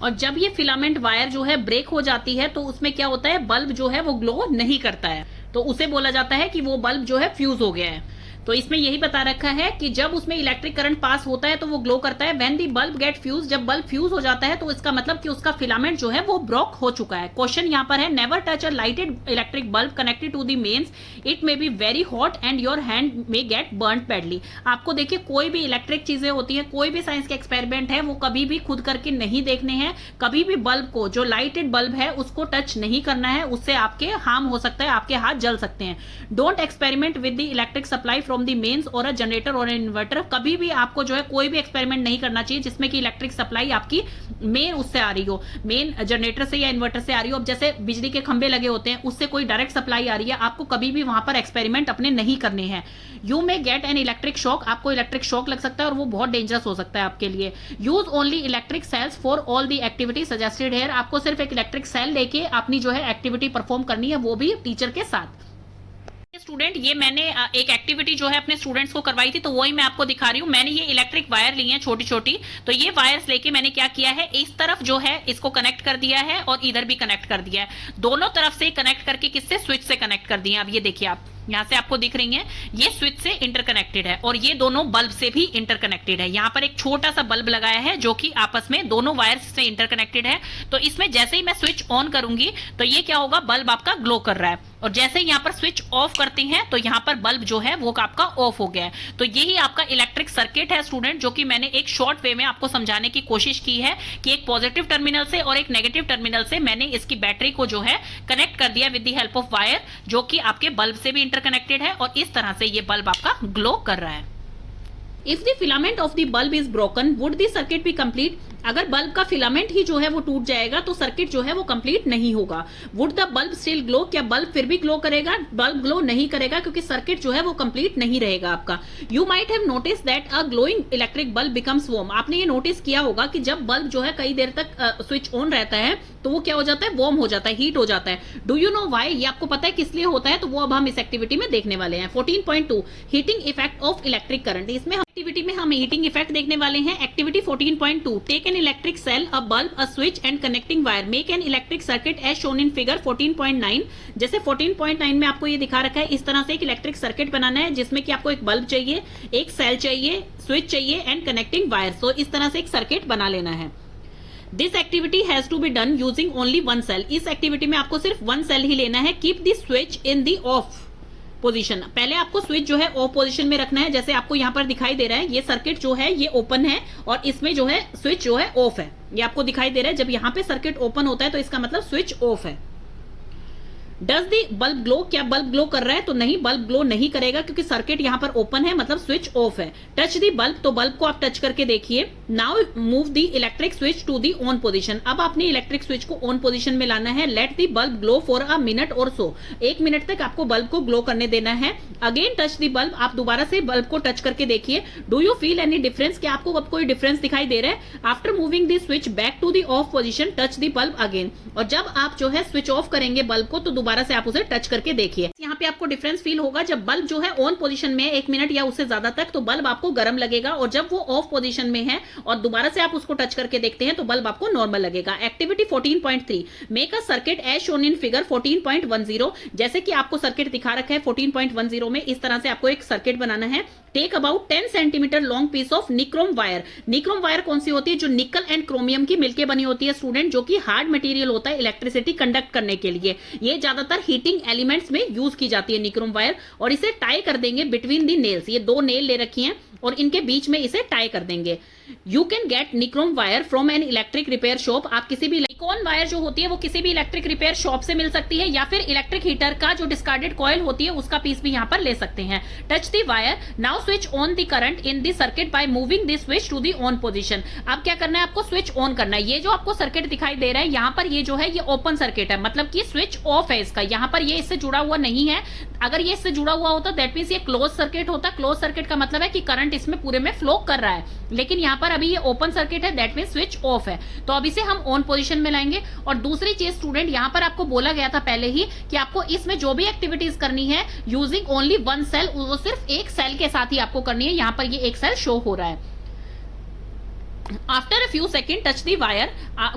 और जब ये फिलामेंट वायर जो है ब्रेक हो जाती है तो उसमें क्या होता है, बल्ब जो है वो ग्लो नहीं करता है। तो उसे बोला जाता है कि वो बल्ब जो है फ्यूज हो गया है। तो इसमें यही बता रखा है कि जब उसमें इलेक्ट्रिक करंट पास होता है तो वो ग्लो करता है। When the bulb get fuse, जब बल्ब फ्यूज हो जाता है तो इसका मतलब कि उसका फिलामेंट जो है वो ब्रोक हो चुका है। क्वेश्चन यहाँ पर है, never touch a lighted electric bulb connected to the mains, it may be very hot and your hand may get burned badly. आपको देखिए कोई भी इलेक्ट्रिक चीजें होती हैं, कोई भी साइंस के एक्सपेरिमेंट है, वो कभी भी खुद करके नहीं देखने हैं। कभी भी बल्ब को, जो लाइटेड बल्ब है उसको टच नहीं करना है, उससे आपके हार्म हो सकता है, आपके हाथ जल सकते हैं। Don't experiment with the electric supply from from the mains or a generator और इन्वर्टर। कभी भी आपको जो है कोई भी एक्सपेरिमेंट नहीं करना चाहिए जिसमें कि इलेक्ट्रिक सप्लाई आपकी मेन उससे आ रही हो, मेन जनरेटर से या इन्वर्टर से आ रही हो। अब जैसे बिजली के खंभे लगे होते हैं, उससे कोई डायरेक्ट सप्लाई आ रही है, आपको कभी भी वहां पर एक्सपेरिमेंट अपने नहीं करने हैं। You may get an electric shock, आपको इलेक्ट्रिक शॉक लग सकता है और वो बहुत डेंजरस हो सकता है आपके लिए। Use only electric cells for all the activity suggested here, आपको सिर्फ एक इलेक्ट्रिक सेल लेके अपनी जो है एक्टिविटी परफॉर्म करनी है, वो भी टीचर के साथ। स्टूडेंट, ये मैंने एक एक्टिविटी जो है अपने स्टूडेंट्स को करवाई थी, तो वही मैं आपको दिखा रही हूँ। मैंने ये इलेक्ट्रिक वायर ली है छोटी छोटी, तो ये वायर्स लेके मैंने क्या किया है, इस तरफ जो है इसको कनेक्ट कर दिया है और इधर भी कनेक्ट कर दिया है। दोनों तरफ से कनेक्ट करके किससे, स्विच से कनेक्ट कर दिया। अब ये देखिए, आप यहाँ से आपको दिख रही हैं, ये स्विच से इंटरकनेक्टेड है और ये दोनों बल्ब से भी इंटरकनेक्टेड है। यहाँ पर एक छोटा सा बल्ब लगाया है जो कि आपस में दोनों वायर्स से इंटरकनेक्टेड है। तो इसमें जैसे ही मैं स्विच ऑन करूंगी तो ये क्या होगा, बल्ब आपका ग्लो कर रहा है, और जैसे ही यहाँ पर स्विच ऑफ करते हैं तो यहाँ पर बल्ब जो है वो आपका ऑफ हो गया है। तो यही आपका इलेक्ट्रिक सर्किट है स्टूडेंट, जो कि मैंने एक शॉर्ट वे में आपको समझाने की कोशिश की है कि एक पॉजिटिव टर्मिनल से और एक नेगेटिव टर्मिनल से मैंने इसकी बैटरी को जो है कनेक्ट कर दिया with the help of wire, जो कि आपके बल्ब से भी इंटरकनेक्टेड है और इस तरह से ये बल्ब आपका ग्लो कर रहा है। If the filament of the bulb is broken would the circuit be complete, अगर बल्ब का फिलामेंट ही जो है वो टूट जाएगा तो सर्किट जो है वो कंप्लीट नहीं होगा। Would the bulb still glow, क्या बल्ब फिर भी ग्लो करेगा, बल्ब ग्लो नहीं करेगा क्योंकि सर्किट जो है वो कंप्लीट नहीं रहेगा आपका। You might have notice that a glowing electric bulb becomes warm, आपने ये नोटिस किया होगा कि जब बल्ब जो है कई देर तक स्विच ऑन रहता है तो वो क्या हो जाता है, वार्म हो जाता है, हीट हो जाता है। डू यू नो व्हाई, ये आपको पता है किस लिए होता है, तो वो अब हम इस एक्टिविटी में देखने वाले हैं। 14.2 heating effect of electric current, इसमें एक्टिविटी में हम हीटिंग इफेक्ट देखने वाले हैं। Activity 14.2 take an electric cell, a bulb, a switch and connecting wire, make an electric circuit as shown in figure 14.9। जैसे 14.9 में आपको ये दिखा रखा है, इस तरह से एक इलेक्ट्रिक सर्किट बनाना है जिसमें कि आपको एक बल्ब चाहिए, एक सेल चाहिए, स्विच चाहिए एंड कनेक्टिंग वायर। तो इस तरह से एक सर्किट बना लेना है। This activity has to be done using only one cell, इस एक्टिविटी में आपको सिर्फ वन सेल ही लेना है। Keep the switch in the off position, पहले आपको स्विच जो है ऑफ पोजीशन में रखना है। जैसे आपको यहां पर दिखाई दे रहा है, ये सर्किट जो है ये ओपन है और इसमें जो है स्विच जो है ऑफ है, ये आपको दिखाई दे रहा है। जब यहां पे सर्किट ओपन होता है तो इसका मतलब स्विच ऑफ है। डज दी बल्ब ग्लो, क्या बल्ब ग्लो कर रहा है, तो नहीं, बल्ब ग्लो नहीं करेगा क्योंकि सर्किट यहां पर ओपन है, मतलब स्विच ऑफ है। टच दी बल्ब, तो बल्ब को आप टच करके देखिए। Now move the electric switch to the on position, अब आपने इलेक्ट्रिक स्विच को ऑन पोजीशन में लाना है। Let the bulb glow for a minute or so, 1 minute तक आपको बल्ब को ग्लो करने देना है। अगेन टच दी बल्ब, आप दोबारा से बल्ब को टच करके देखिए। Do you feel any difference, क्या आपको अब कोई डिफरेंस दिखाई दे रहा है। After moving the switch back to the off position touch the bulb again, और जब आप जो है स्विच ऑफ करेंगे बल्ब को तो दोबारा से आप उसे टच करके देखिए। यहाँ पे आपको डिफरेंस फील होगा, जब बल्ब जो है ऑन पोजीशन में 1 मिनट या उससे ज्यादा तक तो बल्ब आपको गर्म लगेगा, और जब वो ऑफ पोजीशन में है और दोबारा से आप उसको टच करके देखते हैं तो बल्ब आपको नॉर्मल लगेगा। Activity 14.3 make a circuit as shown in figure 14.10, जैसे कि आपको सर्किट दिखा रखा है 14.10 में, इस तरह से आपको एक सर्किट बनाना है। Take about 10 centimetre long piece of nichrome wire, nichrome wire कौन सी होती है, जो निकल एंड क्रोमियम की मिलकर बनी होती है स्टूडेंट, जो कि हार्ड मटेरियल होता है इलेक्ट्रिसिटी कंडक्ट करने के लिए। ये ज्यादातर हीटिंग एलिमेंट्स में यूज की जाती है निक्रोम वायर, और इसे टाई कर देंगे बिटवीन दी नेल्स, ये 2 नेल ले रखी हैं और इनके बीच में इसे टाई कर देंगे। You can get nichrome wire from N electric repair shop, आप किसी भी निकॉन वायर जो होती है वो किसी भी इलेक्ट्रिक रिपेयर शॉप से मिल सकती है, या फिर इलेक्ट्रिक हीटर का जो डिस्कार्डेड कॉइल होती है उसका पीस भी यहाँ पर ले सकते हैं। Touch the wire, now switch on the current in the circuit by moving the switch to the on position. अब क्या करना है, आपको स्विच ऑन करना है। ये जो आपको सर्किट दिखाई दे रहा है यहाँ पर, ये जो है ये ओपन सर्किट है, मतलब कि स्विच ऑफ है इसका, यहाँ पर ये इससे जुड़ा हुआ नहीं है। अगर ये इससे जुड़ा हुआ होता दैट मींस ये क्लोज सर्किट होता। क्लोज सर्किट का मतलब है कि करंट इसमें पूरे में फ्लो कर रहा है, लेकिन यहाँ पर अभी ये ओपन सर्किट है, दैट मींस स्विच ऑफ है। तो अब इसे हम ऑन पोजीशन में लाएंगे। और दूसरी चीज स्टूडेंट, यहाँ पर आपको बोला गया था पहले ही कि आपको इसमें जो भी एक्टिविटीज करनी है यूजिंग ओनली वन सेल, वो सिर्फ एक सेल के साथ ही आपको करनी है। यहाँ पर ये एक सेल शो हो रहा है। After a few second touch the wire,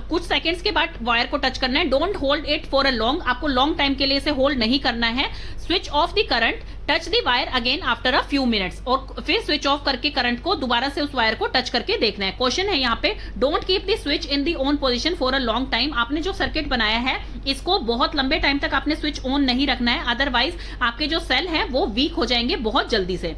कुछ सेकेंड्स के बाद वायर को टच करना है। Don't hold it for a long, आपको लॉन्ग टाइम के लिए इसे होल्ड नहीं करना है। Switch off the current, touch the wire again after a few minutes, और फिर स्विच ऑफ करके करंट को दोबारा से उस वायर को टच करके देखना है। क्वेश्चन है यहाँ पे, don't keep the switch in the on position for a long time, आपने जो सर्किट बनाया है इसको बहुत लंबे टाइम तक आपने स्विच ऑन नहीं रखना है, अदरवाइज आपके जो सेल है वो वीक हो जाएंगे बहुत जल्दी से।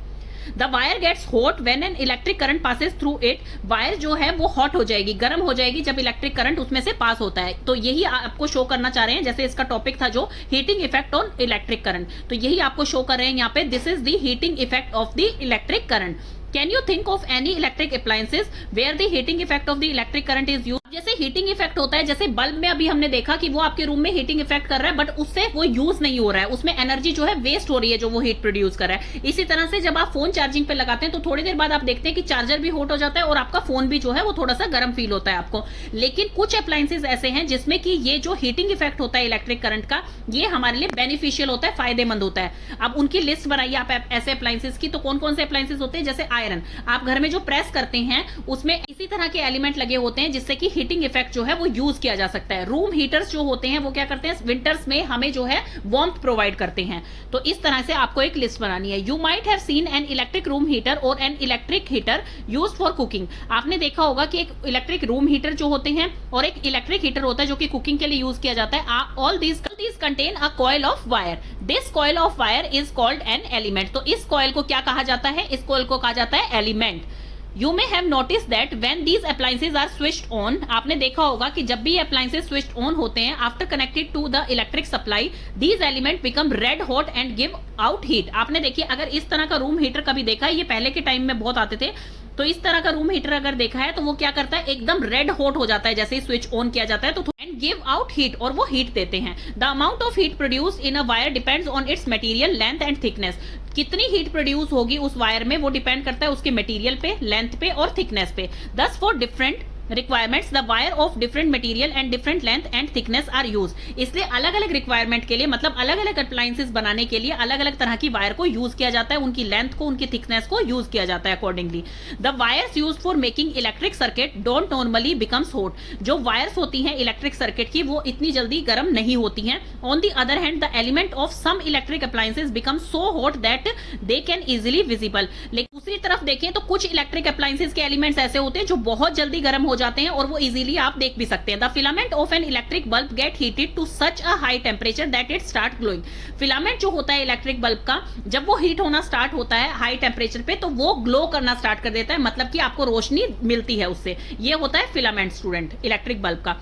The wire gets hot when an electric current passes through it. Wire जो है वो हॉट हो जाएगी, गर्म हो जाएगी जब इलेक्ट्रिक करंट उसमें से पास होता है। तो यही आपको शो करना चाह रहे हैं, जैसे इसका टॉपिक था जो heating effect on electric current, तो यही आपको शो कर रहे हैं यहाँ पे, this is the heating effect of the electric current. Can you think of any electric appliances where the heating effect of the electric current is used? जैसे हीटिंग इफेक्ट होता है, जैसे बल्ब में अभी हमने देखा कि वो आपके रूम में हीटिंग इफेक्ट कर रहा है, बट उससे वो यूज नहीं हो रहा है, उसमें एनर्जी जो है वेस्ट हो रही है जो वो हीट प्रोड्यूस कर रहा है। इसी तरह से जब आप फोन चार्जिंग पे लगाते हैं तो थोड़ी देर बाद आप देखते हैं कि चार्जर भी हॉट हो जाता है और आपका फोन भी जो है वो थोड़ा सा गर्म फील होता है आपको। लेकिन कुछ अप्लायंसेज ऐसे हैं जिसमें कि ये जो हीटिंग इफेक्ट होता है इलेक्ट्रिक करंट का, ये हमारे लिए बेनिफिशियल होता है, फायदेमंद होता है। अब उनकी लिस्ट बनाइए आप ऐसे अप्लायंसेज की, तो कौन कौन से अप्लायंसेज होते हैं? जैसे आयरन, आप घर में जो प्रेस करते हैं उसमें इसी तरह के एलिमेंट लगे होते हैं जिससे कि हीटिंग इफेक्ट जो है वो यूज किया जा सकता है। रूम हीटर्स जो होते हैं वो क्या करते हैं, विंटर्स में हमें जो है वार्मथ प्रोवाइड करते हैं। तो इस तरह से आपको एक लिस्ट बनानी है। You might have seen an electric room heater और an electric heater used for cooking. आपने देखा होगा कि एक इलेक्ट्रिक रूम हीटर जो होते हैं और एक इलेक्ट्रिक हीटर होता है जो कि कुकिंग के लिए यूज किया जाता है। All these contain a coil of wire. This coil of wire is called an element. तो इस कॉइल को क्या कहा जाता है? इस कॉइल को कहा जाता है element. You may have noticed that when these appliances are switched on, आपने देखा होगा कि जब भी ये appliances switched on होते हैं after connected to the electric supply, these elements become red hot and give out heat। आपने देखिए, अगर इस तरह का रूम हीटर कभी देखा है, ये पहले के टाइम में बहुत आते थे, तो इस तरह का रूम हीटर अगर देखा है तो वो क्या करता है, एकदम रेड हॉट हो जाता है जैसे ही स्विच ऑन किया जाता है, तो एंड गिव आउट हीट, और वो हीट देते हैं। The amount of heat produce in a wire depends on it's material length and thickness. कितनी हीट प्रोड्यूस होगी उस वायर में वो डिपेंड करता है उसके मटेरियल पे, लेंथ पे और थिकनेस पे। Thus for different requirements the wire of different material and different length and thickness are use. इसलिए अलग अलग रिक्वायरमेंट के लिए, मतलब अलग अलग अप्लायंसेस बनाने के लिए अलग अलग तरह की वायर को यूज किया जाता है, उनकी लेंथ को, उनकी थिकनेस को यूज किया जाता है accordingly. The wires use for making electric circuit don't normally becomes hot. जो वायर्स होती हैं इलेक्ट्रिक सर्किट की वो इतनी जल्दी गर्म नहीं होती हैं। On the other hand the element of some electric appliances become so hot that they can easily visible. लेकिन दूसरी तरफ देखें तो कुछ इलेक्ट्रिक अप्लायंसेस के एलिमेंट्स ऐसे होते हैं जो बहुत जल्दी गर्म हो जाते हैं और वो इजीली आप देख भी सकते हैं। The filament of an electric bulb get heated to such a high temperature that it start glowing. Filament जो होता है इलेक्ट्रिक बल्ब का, जब वो हीट होना स्टार्ट होता है हाई टेम्परेचर पे, तो वो ग्लो करना स्टार्ट कर देता है, मतलब कि आपको रोशनी मिलती है उससे। ये होता है फिलामेंट स्टूडेंट इलेक्ट्रिक बल्ब का।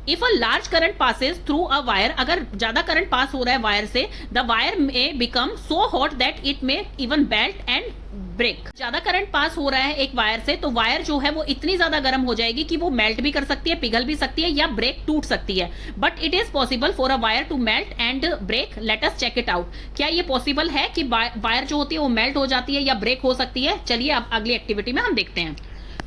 If a large current passes through a wire, अगर ज्यादा करंट पास हो रहा है वायर से, द वायर में become so hot that it में इवन बेल्ट एंड ब्रेक। ज्यादा करंट पास हो रहा है एक वायर से, तो वायर जो है वो इतनी ज्यादा गर्म हो जाएगी कि वो मेल्ट भी कर सकती है, पिघल भी सकती है या ब्रेक टूट सकती है। But it is possible for a wire to melt and break. Let us check it out. क्या ये पॉसिबल है कि वायर जो होती है वो मेल्ट हो जाती है या ब्रेक हो सकती है? चलिए अब अगली एक्टिविटी में हम देखते हैं।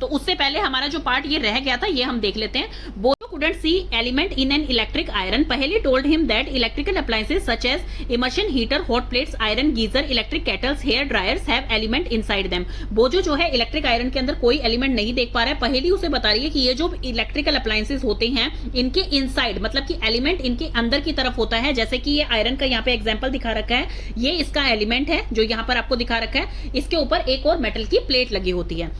तो उससे पहले हमारा जो पार्ट ये रह गया था ये हम देख लेते हैं। बोरो couldn't see element in an electric iron. पहेली told him that electrical appliances such as immersion heater, hot plates, iron geyser, electric kettles, hair dryers have element inside them. बोजो जो है इलेक्ट्रिक आयरन के अंदर कोई एलिमेंट नहीं देख पा रहा है। पहेली उसे बता रही है कि ये जो इलेक्ट्रिकल अप्लायंसेस होते हैं इनके इनसाइड, मतलब कि एलिमेंट इनके अंदर की तरफ होता है। जैसे कि ये आयरन का यहाँ पे एग्जाम्पल दिखा रखा है, ये इसका एलिमेंट है जो यहाँ पर आपको दिखा रखा है। इसके ऊपर एक और मेटल की प्लेट लगी होती है।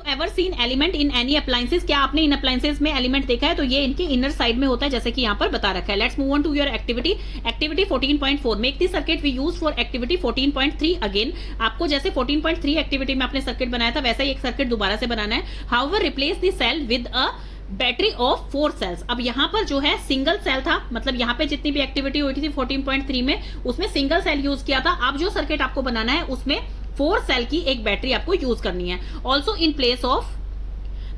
Ever seen element in any appliances? क्या आपने इन अप्लायंसेस में एलिमेंट देखा है? तो ये इनके इनर साइड में होता है जैसे कि यहाँ पर बता रखा है। Let's move on to your activity. Activity 14.4 make the circuit we use for activity 14.3 again. आपको जैसे 14.3 एक्टिविटी में आपने सर्किट बनाया था वैसा ही एक सर्किट दोबारा से बनाना है। However replace the cell with a battery of 4 cells. अब यहाँ पर जो है सिंगल सेल था, मतलब यहाँ पे जितनी भी एक्टिविटी हुई थी 14.3 में उसमें सिंगल सेल यूज किया था। अब जो सर्किट आपको बनाना है उसमें 4 सेल की एक बैटरी आपको यूज करनी है। Also in place of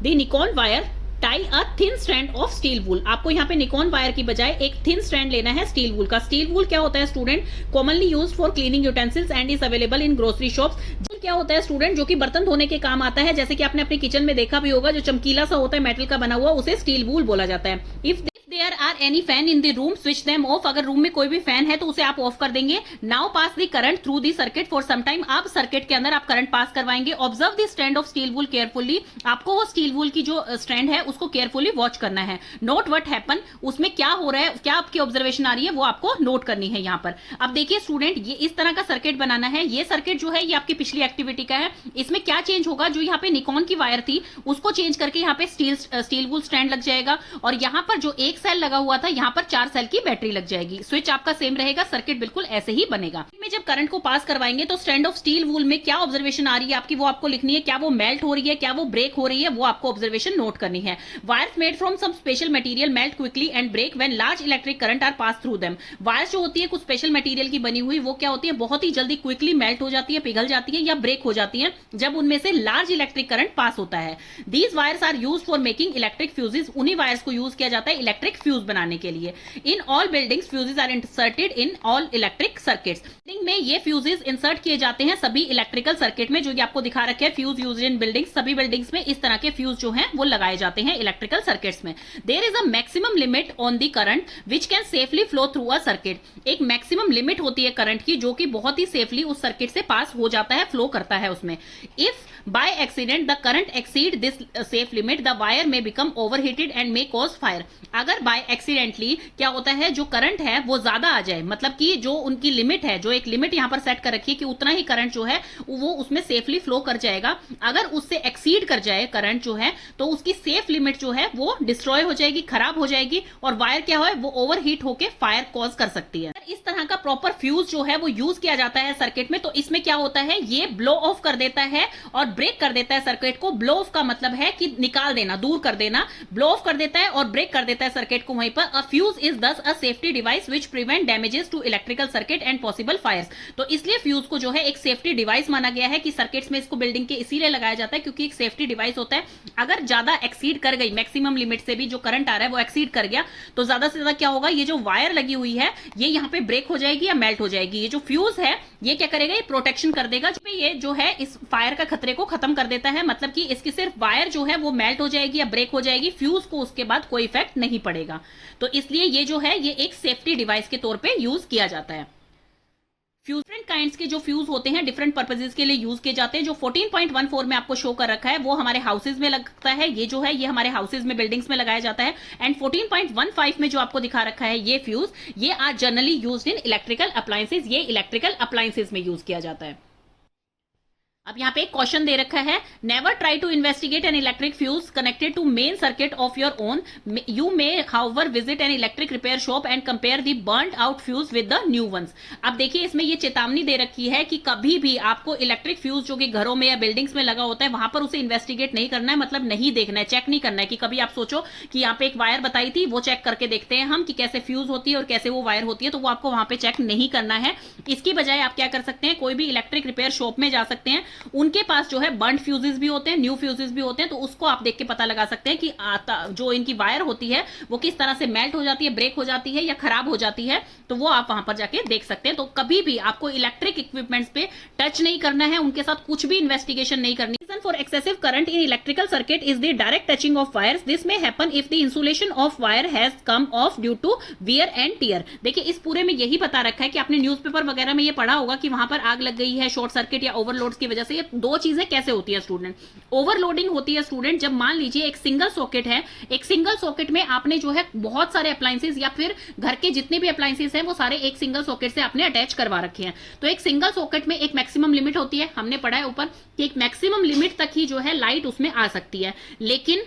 the nichrome wire tie a thin strand of steel wool. आपको यहाँ पे निकॉन वायर की बजाय एक थिन स्ट्रैंड लेना है स्टील वूल का। स्टील वूल क्या होता है student? Commonly use for cleaning utensils and is available in grocery shops. क्या होता है स्टूडेंट? जो कि बर्तन धोने के काम आता है। जैसे कि आपने अपने किचन में देखा भी होगा, जो चमकीला सा होता है मेटल का बना हुआ, उसे स्टील वूल बोला जाता है। If there are any fan in the room switch them off. अगर रूम में कोई भी फैन है तो उसे आप ऑफ कर देंगे। Now pass the current through the circuit for some time. आप सर्किट के अंदर आप करंट पास करवाएंगे। Observe the strand of steel wool carefully. आपको वो स्टील वूल की जो स्ट्रैंड है उसको केयरफुली वॉच करना है। नोट व्हाट हैपन, उसमें क्या हो रहा है, क्या आपकी ऑब्जर्वेशन आ रही है वो आपको नोट करनी है यहाँ पर। अब देखिए स्टूडेंट, ये इस तरह का सर्किट बनाना है। ये सर्किट जो है ये आपकी पिछली एक्टिविटी का है। इसमें क्या चेंज होगा? जो यहाँ पे निकॉन की वायर थी उसको चेंज करके यहाँ पे स्टील वूल स्ट्रैंड लग जाएगा और यहाँ पर जो एक सेल लगा लगा हुआ था, यहाँ पर 4 सेल की बैटरी लग जाएगी। स्विच आपका सेम रहेगा, सर्किट बिल्कुल ऐसे ही बनेगा। में जब करंट को पास करवाएंगे तो स्ट्रैंड ऑफ स्टील वूल में क्या ऑब्जर्वेशन आ रही है आपकी, वो आपको लिखनी है। क्या वो मेल्ट हो रही है, क्या वो ब्रेक हो रही है, वो आपको ऑब्जर्वेशन नोट करनी है। Wires made from some special material melt quickly and break when large electric current are pass through them. Wires जो होती है कुछ स्पेशल मटेरियल की बनी हुई, वो क्या होती है, बहुत ही जल्दी क्विकली मेल्ट हो जाती है, पिघल जाती है या ब्रेक हो जाती है जब उनमें से लार्ज इलेक्ट्रिक करंट पास होता है। These wires are use for making electric fuses. उन्हीं वायर्स को यूज किया जाता है इलेक्ट्रिक फ्यूज बनाने के लिए। In all buildings fuses are inserted in all electric circuits. Building में ये फ्यूजेस इंसर्ट किए जाते हैं सभी इलेक्ट्रिकल सर्किट में, जो ये आपको दिखा रखे हैं फ्यूज यूज्ड इन बिल्डिंग्स। सभी बिल्डिंग्स में इस तरह के फ्यूज जो हैं वो लगाए जाते हैं इलेक्ट्रिकल सर्किट्स में। There is a maximum limit on the current which can safely flow through a circuit. एक मैक्सिमम लिमिट होती है करंट की जो कि बहुत ही सेफली उस सर्किट से पास हो जाता है, फ्लो करता है उसमें। If by accident the current exceed this safe limit the wire में become overheated and may cause fire. अगर बाय एक्सीडेंटली क्या होता है, जो करंट है वो ज्यादा आ जाए, मतलब कि जो उनकी लिमिट है, जो एक लिमिट यहां पर सेट कर रखी है कि उतना ही करंट जो है वो उसमें सेफली फ्लो कर जाएगा। अगर उससे एक्सीड कर जाए करंट जो है तो उसकी सेफ लिमिट जो है वो डिस्ट्रॉय हो जाएगी, खराब हो जाएगी और वायर क्या है वो ओवरहीट होकर फायर कॉज कर सकती है। इस तरह का प्रॉपर फ्यूज जो है वो यूज किया जाता है सर्किट में, तो इसमें क्या होता है, ये ब्लो ऑफ कर देता है और ब्रेक कर देता है सर्किट को। ब्लो ऑफ का मतलब है कि निकाल देना, दूर कर देना। ब्लो ऑफ कर देता है और ब्रेक कर देता है सर्किट को वहीं पर। अ fuse is thus a safety device which prevent damages to electrical circuit and possible fires. तो इसलिए फ्यूज को जो है एक सेफ्टी डिवाइस माना गया है कि सर्किट्स में इसको बिल्डिंग के इसीलिए लगाया जाता है क्योंकि एक सेफ्टी डिवाइस होता है। अगर ज्यादा एक्सीड कर गई, मैक्सिमम लिमिट से भी जो करंट आ रहा है वो एक्सीड कर गया, तो ज्यादा से ज्यादा क्या होगा, ये जो वायर लगी हुई है ये यहाँ पे ब्रेक हो जाएगी या मेल्ट हो जाएगी। ये जो फ्यूज है ये क्या करेगा, ये प्रोटेक्शन कर देगा, ये जो है इस फायर का खतरे को खत्म कर देता है। मतलब कि इसकी सिर्फ वायर जो है वो मेल्ट हो जाएगी या ब्रेक हो जाएगी, फ्यूज को उसके बाद कोई इफेक्ट नहीं पड़ेगा। तो इसलिए ये जो है ये एक सेफ्टी डिवाइस के तौर पे यूज किया जाता है। फ्यूज डिफरेंट काइंड्स के जो फ्यूज होते हैं डिफरेंट पर्पजेस के लिए यूज किए जाते हैं। जो 14.14 में आपको शो कर रखा है वो हमारे हाउसेज में लगता है, ये जो है ये हमारे हाउसेज में, बिल्डिंग्स में लगाया जाता है। एंड 14.15 में जो आपको दिखा रखा है ये फ्यूज, ये are generally used in electrical appliances, ये इलेक्ट्रिकल अप्लायंसेज में यूज किया जाता है। अब यहाँ पे एक क्वेश्चन दे रखा है, never try to investigate an electric fuse connected to main circuit of your own, you may however visit an electric repair shop and compare the burned out fuse with the new ones. अब देखिए इसमें ये चेतावनी दे रखी है कि कभी भी आपको इलेक्ट्रिक फ्यूज जो कि घरों में या बिल्डिंग्स में लगा होता है वहां पर उसे इन्वेस्टिगेट नहीं करना है, मतलब नहीं देखना है, चेक नहीं करना है। कि कभी आप सोचो कि यहाँ पे एक वायर बताई थी वो चेक करके देखते हैं हम कि कैसे फ्यूज होती है और कैसे वो वायर होती है, तो वो आपको वहां पे चेक नहीं करना है। इसकी बजाय आप क्या कर सकते हैं, कोई भी इलेक्ट्रिक रिपेयर शॉप में जा सकते हैं, उनके पास जो है बर्न्ड फ्यूजेस भी होते हैं, न्यू फ्यूजेस भी होते हैं, तो उसको आप देख के पता लगा सकते हैं कि जो इनकी वायर होती है वो किस तरह से मेल्ट हो जाती है, ब्रेक हो जाती है या खराब हो जाती है, तो वो आप वहां पर जाके देख सकते हैं। तो कभी भी आपको इलेक्ट्रिक इक्विपमेंट्स पे टच नहीं करना है, उनके साथ कुछ भी इन्वेस्टिगेशन नहीं करनी। Reason for excessive current in electrical circuit is the direct touching of wires. This may happen if the insulation of wire has come off due to wear and tear. देखिए इस पूरे में यही बता रखा है कि आपने न्यूज़पेपर वगैरह में ये पढ़ा होगा कि वहां पर आग लग गई है शॉर्ट सर्किट या ओवरलोड्स की वजह से। ये दो चीजें कैसे होती है स्टूडेंट, ओवरलोडिंग होती है स्टूडेंट जब मान लीजिए एक सिंगल सॉकेट है, एक सिंगल सॉकेट में आपने जो है बहुत सारे अप्लायंसेस या फिर घर के जितने भी अप्लायंसेस हैं वो सारे एक सिंगल सॉकेट से आपने अटैच करवा रखे हैं। तो एक सिंगल सॉकेट में एक मैक्सिमम लिमिट होती है, हमने पढ़ा है ऊपर कि एक मैक्सिमम लिमिट तक ही जो है लाइट उसमें आ सकती है। लेकिन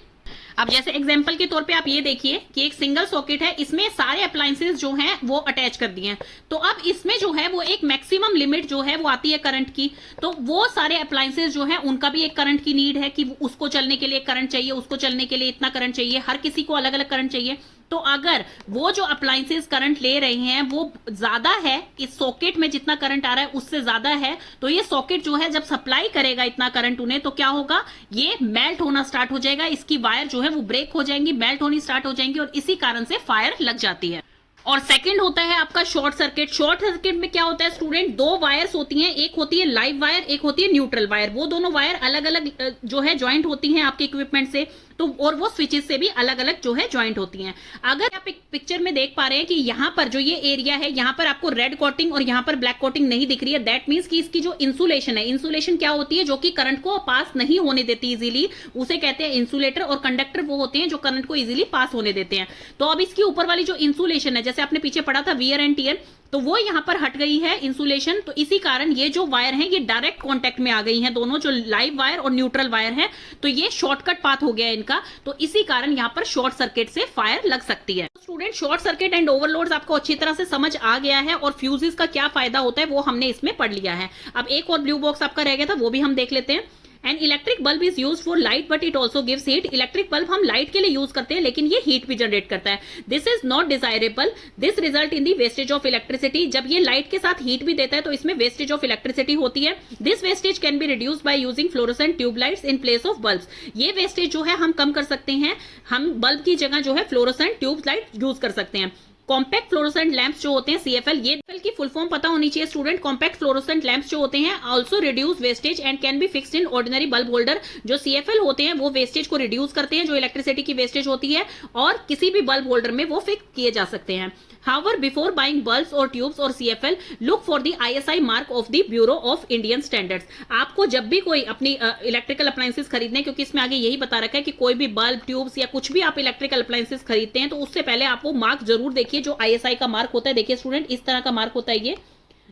अब जैसे एग्जांपल के तौर पे आप ये देखिए कि एक सिंगल सॉकेट है, इसमें सारे अप्लायंसेस जो हैं वो अटैच कर दिए हैं, तो अब इसमें जो है वो एक मैक्सिमम लिमिट जो है वो आती है करंट की। तो वो सारे अप्लायंसेस जो हैं उनका भी एक करंट की नीड है कि उसको चलने के लिए करंट चाहिए, उसको चलने के लिए इतना करंट चाहिए, हर किसी को अलग अलग करंट चाहिए। तो अगर वो जो अप्लायंसेस करंट ले रहे हैं वो ज्यादा है, इस सॉकेट में जितना करंट आ रहा है उससे ज्यादा है, तो ये सॉकेट जो है जब सप्लाई करेगा इतना करंट उन्हें, तो क्या होगा, ये मेल्ट होना स्टार्ट हो जाएगा, इसकी वायर जो है वो ब्रेक हो जाएंगी, मेल्ट होनी स्टार्ट हो जाएंगी और इसी कारण से फायर लग जाती है। और सेकंड होता है आपका शॉर्ट सर्किट। शॉर्ट सर्किट में क्या होता है स्टूडेंट, दो वायर्स होती हैं, एक होती है लाइव वायर, एक होती है न्यूट्रल वायर। वो दोनों वायर अलग अलग जो है ज्वाइंट होती हैं आपके इक्विपमेंट से, तो और वो स्विचेस से भी अलग अलग जो है ज्वाइंट होती हैं। अगर आप एक पिक्चर में देख पा रहे हैं कि यहाँ पर जो ये एरिया है यहाँ पर आपको रेड कोटिंग और यहाँ पर ब्लैक कोटिंग नहीं दिख रही है, दैट मीन्स कि इसकी जो इंसुलेशन है, इंसुलेशन क्या होती है, जो कि करंट को पास नहीं होने देती इजीली, उसे कहते हैं इंसुलेटर। और कंडक्टर वो होते हैं जो करंट को इजीली पास होने देते हैं। तो अब इसकी ऊपर वाली जो इंसुलेशन है, जैसे आपने पीछे पढ़ा था वियर एंड टियर, तो वो यहाँ पर हट गई है इंसुलेशन, तो इसी कारण ये जो वायर है ये डायरेक्ट कांटेक्ट में आ गई हैं, दोनों जो लाइव वायर और न्यूट्रल वायर है, तो ये शॉर्टकट पाथ हो गया इनका, तो इसी कारण यहाँ पर शॉर्ट सर्किट से फायर लग सकती है। Student, short circuit and overloads आपको अच्छी तरह से समझ आ गया है और फ्यूजेस का क्या फायदा होता है वो हमने इसमें पढ़ लिया है। अब एक और ब्लू बॉक्स आपका रह गया था, वो भी हम देख लेते हैं। N electric bulb is use for light but it also gives heat. Electric bulb हम लाइट के लिए यूज करते हैं लेकिन ये हीट भी जनरेट करता है। This is not desirable, this result in the wastage of electricity. जब ये लाइट के साथ हीट भी देता है तो इसमें वेस्टेज ऑफ इलेक्ट्रिसिटी होती है। This wastage can be reduce by using fluorescent tubelights in place of bulbs. ये वेस्टेज जो है हम कम कर सकते हैं, हम बल्ब की जगह जो है फ्लोरोसेंट ट्यूबलाइट यूज कर सकते हैं। कॉम्पैक्ट फ्लोरोसेंट लैंप्स जो होते हैं CFL, ये की फुल फॉर्म पता होनी चाहिए स्टूडेंट। कॉम्पैक्ट फ्लोरोसेंट लैंप्स जो होते हैं also reduce wastage and can be fixed in ordinary bulb holder. जो CFL होते हैं वो वेस्टेज को रिड्यूस करते हैं, जो इलेक्ट्रिसिटी की वेस्टेज होती है, और किसी भी बल्ब होल्डर में वो फिक्स किए जा सकते हैं। However, before buying bulbs or tubes or CFL, look for the ISI mark of the Bureau of Indian Standards. आपको जब भी कोई अपनी इलेक्ट्रिकल अप्लायंसेस खरीदने, क्योंकि इसमें आगे यही बता रखा है कि कोई भी बल्ब, ट्यूब्स या कुछ भी आप इलेक्ट्रिकल अप्लायंसेस खरीदते हैं तो उससे पहले आप वो मार्क जरूर देखिए जो ISI का मार्क होता है। देखिए स्टूडेंट, इस तरह का मार्क होता है, ये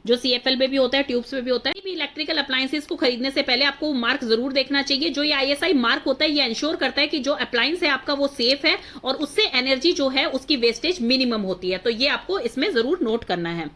जो CFL में भी होता है, ट्यूब्स में भी होता है। भी इलेक्ट्रिकल अप्लायंसेस को खरीदने से पहले आपको मार्क जरूर देखना चाहिए। जो ये ISI मार्क होता है ये इंश्योर करता है कि जो अप्लायंस है आपका वो सेफ है और उससे एनर्जी जो है उसकी वेस्टेज मिनिमम होती है, तो ये आपको इसमें जरूर नोट करना है।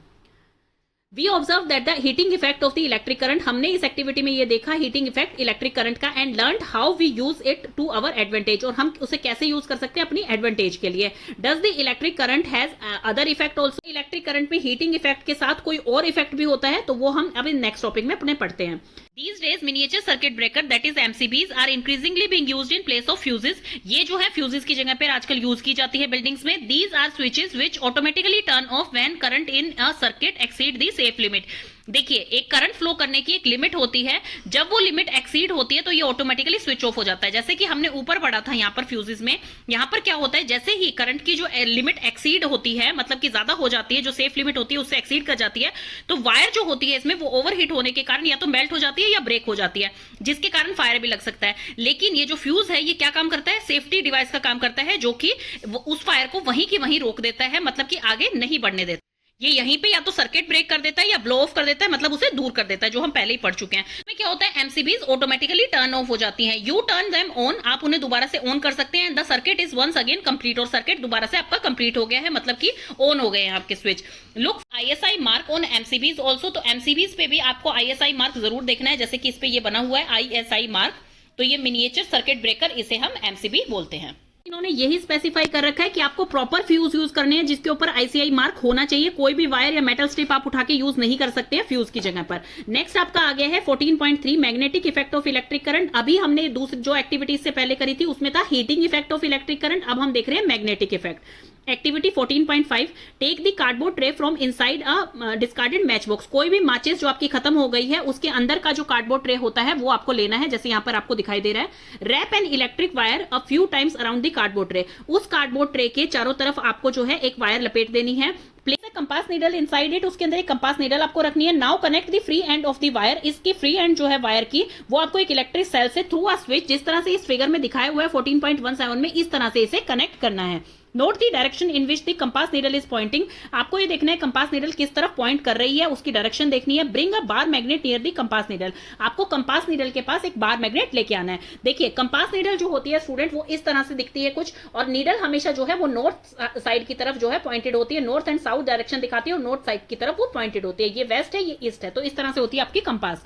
We observe that the heating effect of the electric current, हमने इस एक्टिविटी में ये देखा हीटिंग इफेक्ट इलेक्ट्रिक करंट का, and learn how we use it to our advantage, और हम उसे कैसे यूज कर सकते हैं अपनी एडवांटेज के लिए। Does the electric current has other effect also, electric current में हीटिंग इफेक्ट के साथ कोई और इफेक्ट भी होता है, तो वो हम अभी नेक्स्ट टॉपिक में अपने पढ़ते हैं। These days miniature circuit breaker that is MCBs are increasingly being used in place of fuses. ये जो है fuses की जगह पर आजकल यूज की जाती है बिल्डिंग्स में। These are switches which automatically turn off when current in a circuit exceed the safe limit. देखिए, एक करंट फ्लो करने की एक लिमिट होती है, जब वो लिमिट एक्सीड होती है तो ये ऑटोमेटिकली स्विच ऑफ हो जाता है। जैसे कि हमने ऊपर पढ़ा था यहाँ पर फ्यूजेस में, यहाँ पर क्या होता है, जैसे ही करंट की जो लिमिट एक्सीड होती है, मतलब कि ज्यादा हो जाती है, जो सेफ लिमिट होती है उससे एक्सीड कर जाती है, तो वायर जो होती है इसमें वो ओवरहीट होने के कारण या तो मेल्ट हो जाती है या ब्रेक हो जाती है, जिसके कारण फायर भी लग सकता है। लेकिन ये जो फ्यूज है ये क्या काम करता है, सेफ्टी डिवाइस का काम करता है, जो कि उस फायर को वहीं की वहीं रोक देता है, मतलब कि आगे नहीं बढ़ने देता। ये यहीं पे या तो सर्किट ब्रेक कर देता है या ब्लो ऑफ कर देता है, मतलब उसे दूर कर देता है, जो हम पहले ही पढ़ चुके हैं। इसमें क्या होता है, MCBs ऑटोमेटिकली टर्न ऑफ हो जाती हैं। यू टर्न देम ऑन, आप उन्हें दोबारा से ऑन कर सकते हैं। The circuit is once again complete, और सर्किट दोबारा से आपका कंप्लीट हो गया है, मतलब कि ऑन हो गए हैं आपके switch. Look ISI mark on MCBs also, तो MCBs पे भी आपको ISI मार्क जरूर देखना है, जैसे कि इस पे ये बना हुआ है ISI मार्क, तो ये मिनिएचर सर्किट ब्रेकर, इसे हम MCB बोलते हैं। इन्होंने यही स्पेसिफाई कर रखा है कि आपको प्रॉपर फ्यूज यूज करने हैं जिसके ऊपर ICI मार्क होना चाहिए। कोई भी वायर या मेटल स्ट्रिप आप उठा के यूज नहीं कर सकते हैं फ्यूज की जगह पर। नेक्स्ट आपका आ गया है 14.3 magnetic effect of electric current. अभी हमने दूसरी जो एक्टिविटीज से पहले करी थी उसमें था heating effect of electric current, अब हम देख रहे हैं magnetic effect. Activity 14.5, take the cardboard tray from inside a discarded match box. कोई भी माचिस जो आपकी खत्म हो गई है उसके अंदर का जो कार्डबोर्ड ट्रे होता है वो आपको लेना है, जैसे यहाँ पर आपको दिखाई दे रहा है। Wrap an electric wire a few times around the cardboard tray, उस कार्डबोर्ड ट्रे के चारों तरफ आपको जो है एक वायर लपेट देनी है। Place a compass needle inside it, उसके अंदर एक कंपास नीडल आपको रखनी है। Now connect the free end of the wire, इसकी फ्री एंड जो है वायर की वो आपको एक इलेक्ट्रिक सेल से थ्रू अ स्विच, जिस तरह से इस फिगर में दिखाया हुआ है 14.17 में, इस तरह से इसे कनेक्ट करना है। Note the direction in which the compass needle is pointing, आपको ये देखना है कंपास नीडल किस तरफ पॉइंट कर रही है, उसकी डायरेक्शन देखनी है। Bring a bar magnet near the compass needle, आपको कंपास नीडल के पास एक बार मैग्नेट लेके आना है। देखिए कंपास नीडल जो होती है स्टूडेंट वो इस तरह से दिखती है कुछ, और नीडल हमेशा जो है वो नॉर्थ साइड की तरफ जो है पॉइंटेड होती है, नॉर्थ एंड साउथ डायरेक्शन दिखाती है और नॉर्थ साइड की तरफ वो पॉइंटेड होती है। ये वेस्ट है, ये ईस्ट है, तो इस तरह से होती है आपकी कंपास।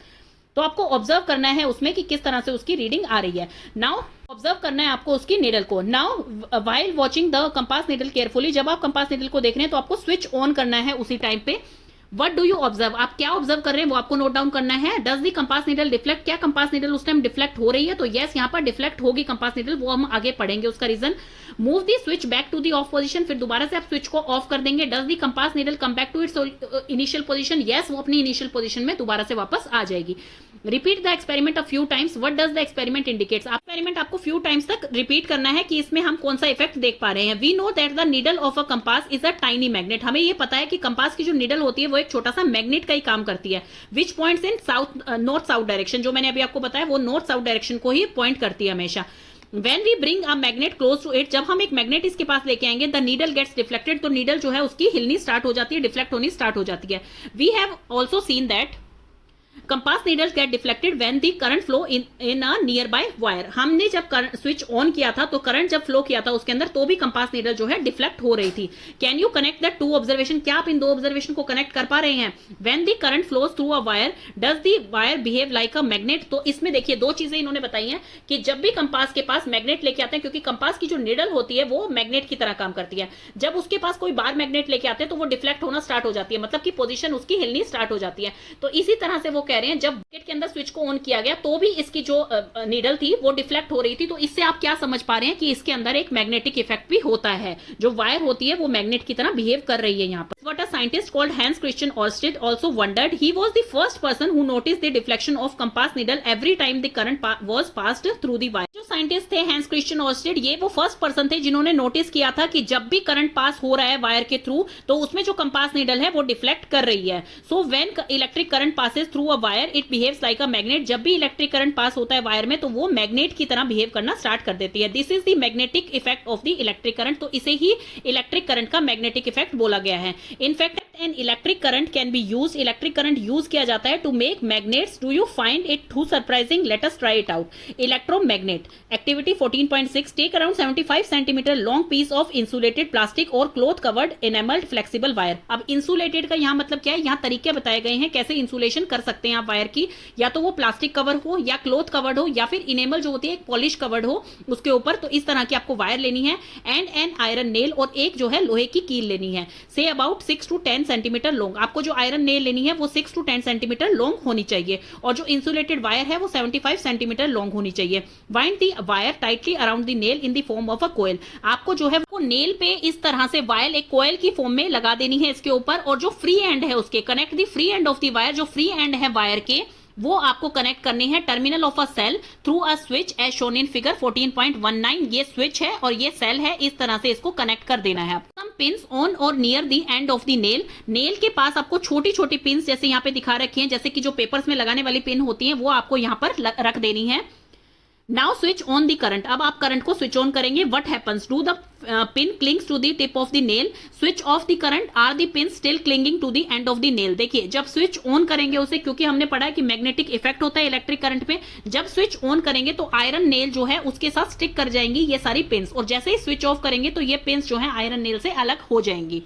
तो आपको ऑब्जर्व करना है उसमें कि किस तरह से उसकी रीडिंग आ रही है। नाउ ऑब्जर्व करना है आपको उसकी नीडल को। Now while watching the compass needle carefully, जब आप कंपास नीडल को देख रहे हैं तो आपको स्विच ऑन करना है उसी टाइम पे। वट डू यू ऑब्जर्व, आप क्या ऑब्जर्व कर रहे हैं वो आपको नोट डाउन करना है। Does the compass needle deflect, क्या कंपास नीडल उस टाइम डिफ्लेक्ट हो रही है, तो यस यहाँ पर डिफ्लेक्ट होगी कंपास नीडल, वो हम आगे पढ़ेंगे उसका reason. Move the switch back to the off position, फिर दोबारा से आप स्विच को ऑफ कर देंगे। Does the compass needle come back to its initial position, yes वो अपनी इनिशियल पोजीशन में दोबारा से वापस आ जाएगी। Repeat the experiment a few times, what does the experiment indicates, experiment आपको फ्यू टाइम्स तक रिपीट करना है कि इसमें हम कौन सा इफेक्ट देख पा रहे हैं। We know that the needle of a compass is a tiny magnet, हमें ये पता है कि कंपास की जो नीडल होती है वो एक छोटा सा मैग्नेट का ही काम करती है। Which points in south north south direction, जो मैंने अभी आपको बताया वो नॉर्थ साउथ डायरेक्शन को ही पॉइंट करती है हमेशा। When we bring a magnet close to it, जब हम एक मैग्नेट इसके पास लेके आएंगे, the needle gets deflected, तो नीडल जो है उसकी हिलनी स्टार्ट हो जाती है, डिफ्लेक्ट होनी स्टार्ट हो जाती है. We have also seen that compass needles get deflected when the current flow in a near by wire. हमने जब स्विच ऑन किया था तो करंट जब फ्लो किया था उसके अंदर तो भी कंपास नीडल जो है डिफ्लेक्ट हो रही थी. Can you connect the two observation? क्या आप इन दो ऑब्जर्वेशन को कनेक्ट कर पा रहे हैं? When the current flows through a wire does the wire behave like a magnet. तो इसमें देखिए दो चीजें इन्होंने बताई हैं कि जब भी कंपास के पास मैग्नेट लेके आते हैं, क्योंकि कंपास की जो नीडल होती है वो मैग्नेट की तरह काम करती है, जब उसके पास कोई बार मैग्नेट लेके आते हैं तो वो डिफ्लेक्ट होना स्टार्ट हो जाती है, मतलब कि पोजीशन उसकी हिलनी स्टार्ट हो जाती है. तो इसी तरह से वो कह रहे हैं जब के अंदर स्विच को ऑन किया गया तो भी इसकी जो नीडल थी वो डिफ्लेक्ट हो रही थी. तो इससे आप क्या समझ पा रहे हैं कि इसके अंदर एक मैग्नेटिक इफेक्ट भी होता है, जो वायर होती है वो मैग्नेट की तरह बिहेव कर रही है यहाँ पर. What a scientist called Hans Christian Ørsted also wondered. He was the first person who noticed the deflection of compass needle every time the current was passed through the wire. जो साइंटिस्ट थे हैंस क्रिश्चियन ऑर्स्टेड, ये वो फर्स्ट पर्सन थे जिन्होंने नोटिस किया था कि जब भी करंट पास हो रहा है वायर के थ्रू तो उसमें जो कंपास नीडल है वो डिफ्लेक्ट कर रही है. So when electric current passes through a wire it behaves like a magnet. जब भी इलेक्ट्रिक करंट पास होता है वायर में तो वो मैग्नेट की तरह बिहेव करना स्टार्ट कर देती है. This is the magnetic effect of the electric current. तो इसे ही इलेक्ट्रिक करंट का मैग्नेटिक इफेक्ट बोला गया है. In fact an electric current can be use. Electric current use किया जाता है to make magnets. Do you find it too surprising? Let us try it out. Electromagnet activity 14.6. Take around 75 centimetre long piece of insulated plastic और cloth covered enamelled flexible wire. अब इंसुलेटेड का यहाँ मतलब क्या है? यहाँ तरीके बताए गए हैं कैसे इंसुलेशन कर सकते हैं आप वायर की. या तो वो प्लास्टिक कवर हो या क्लॉथ कवर्ड हो या फिर इनेमल जो होती है एक पॉलिश कवर्ड हो उसके ऊपर. तो इस तरह की आपको वायर लेनी है एंड एन आयरन नेल, और एक जो है लोहे की कील लेनी है. Say about 6 to 10 centimetre long. आपको जो आयरन नेल लेनी है वो 6 to 10 सेंटीमीटर लॉन्ग होनी चाहिए, और जो इंसुलेटेड वायर है वो 75 सेंटीमीटर लॉन्ग होनी चाहिए. Wind the wire tightly around the nail in the form of a coil. आपको जो है वो नेल पे इस तरह से वायर एक कोयल की फॉर्म में लगा देनी है इसके ऊपर, और जो फ्री एंड है उसके connect the free end of the wire. जो फ्री एंड है वायर के वो आपको कनेक्ट करनी है terminal of a cell through a switch as shown in figure 14.19. ये स्विच है और ये सेल है, इस तरह से इसको कनेक्ट कर देना है. सम पिन्स ऑन और near the end of the nail. Nail के पास आपको छोटी छोटी पिन्स जैसे यहाँ पे दिखा रखी हैं, जैसे कि जो पेपर्स में लगाने वाली पिन होती है वो आपको यहाँ पर रख देनी है. Now switch on the current. अब आप करंट को स्विच ऑन करेंगे. What happens? Do the pin clings to the tip of the nail. Switch off the current. Are the pin still clinging to the end of the nail? देखिए जब स्विच ऑन करेंगे उसे, क्योंकि हमने पढ़ा है कि मैग्नेटिक इफेक्ट होता है इलेक्ट्रिक करंट पे, जब स्विच ऑन करेंगे तो आयरन नेल जो है उसके साथ स्टिक कर जाएंगी ये सारी पिन्स, और जैसे ही स्विच ऑफ करेंगे तो ये पिन्स जो है आयरन नेल से अलग हो जाएंगी.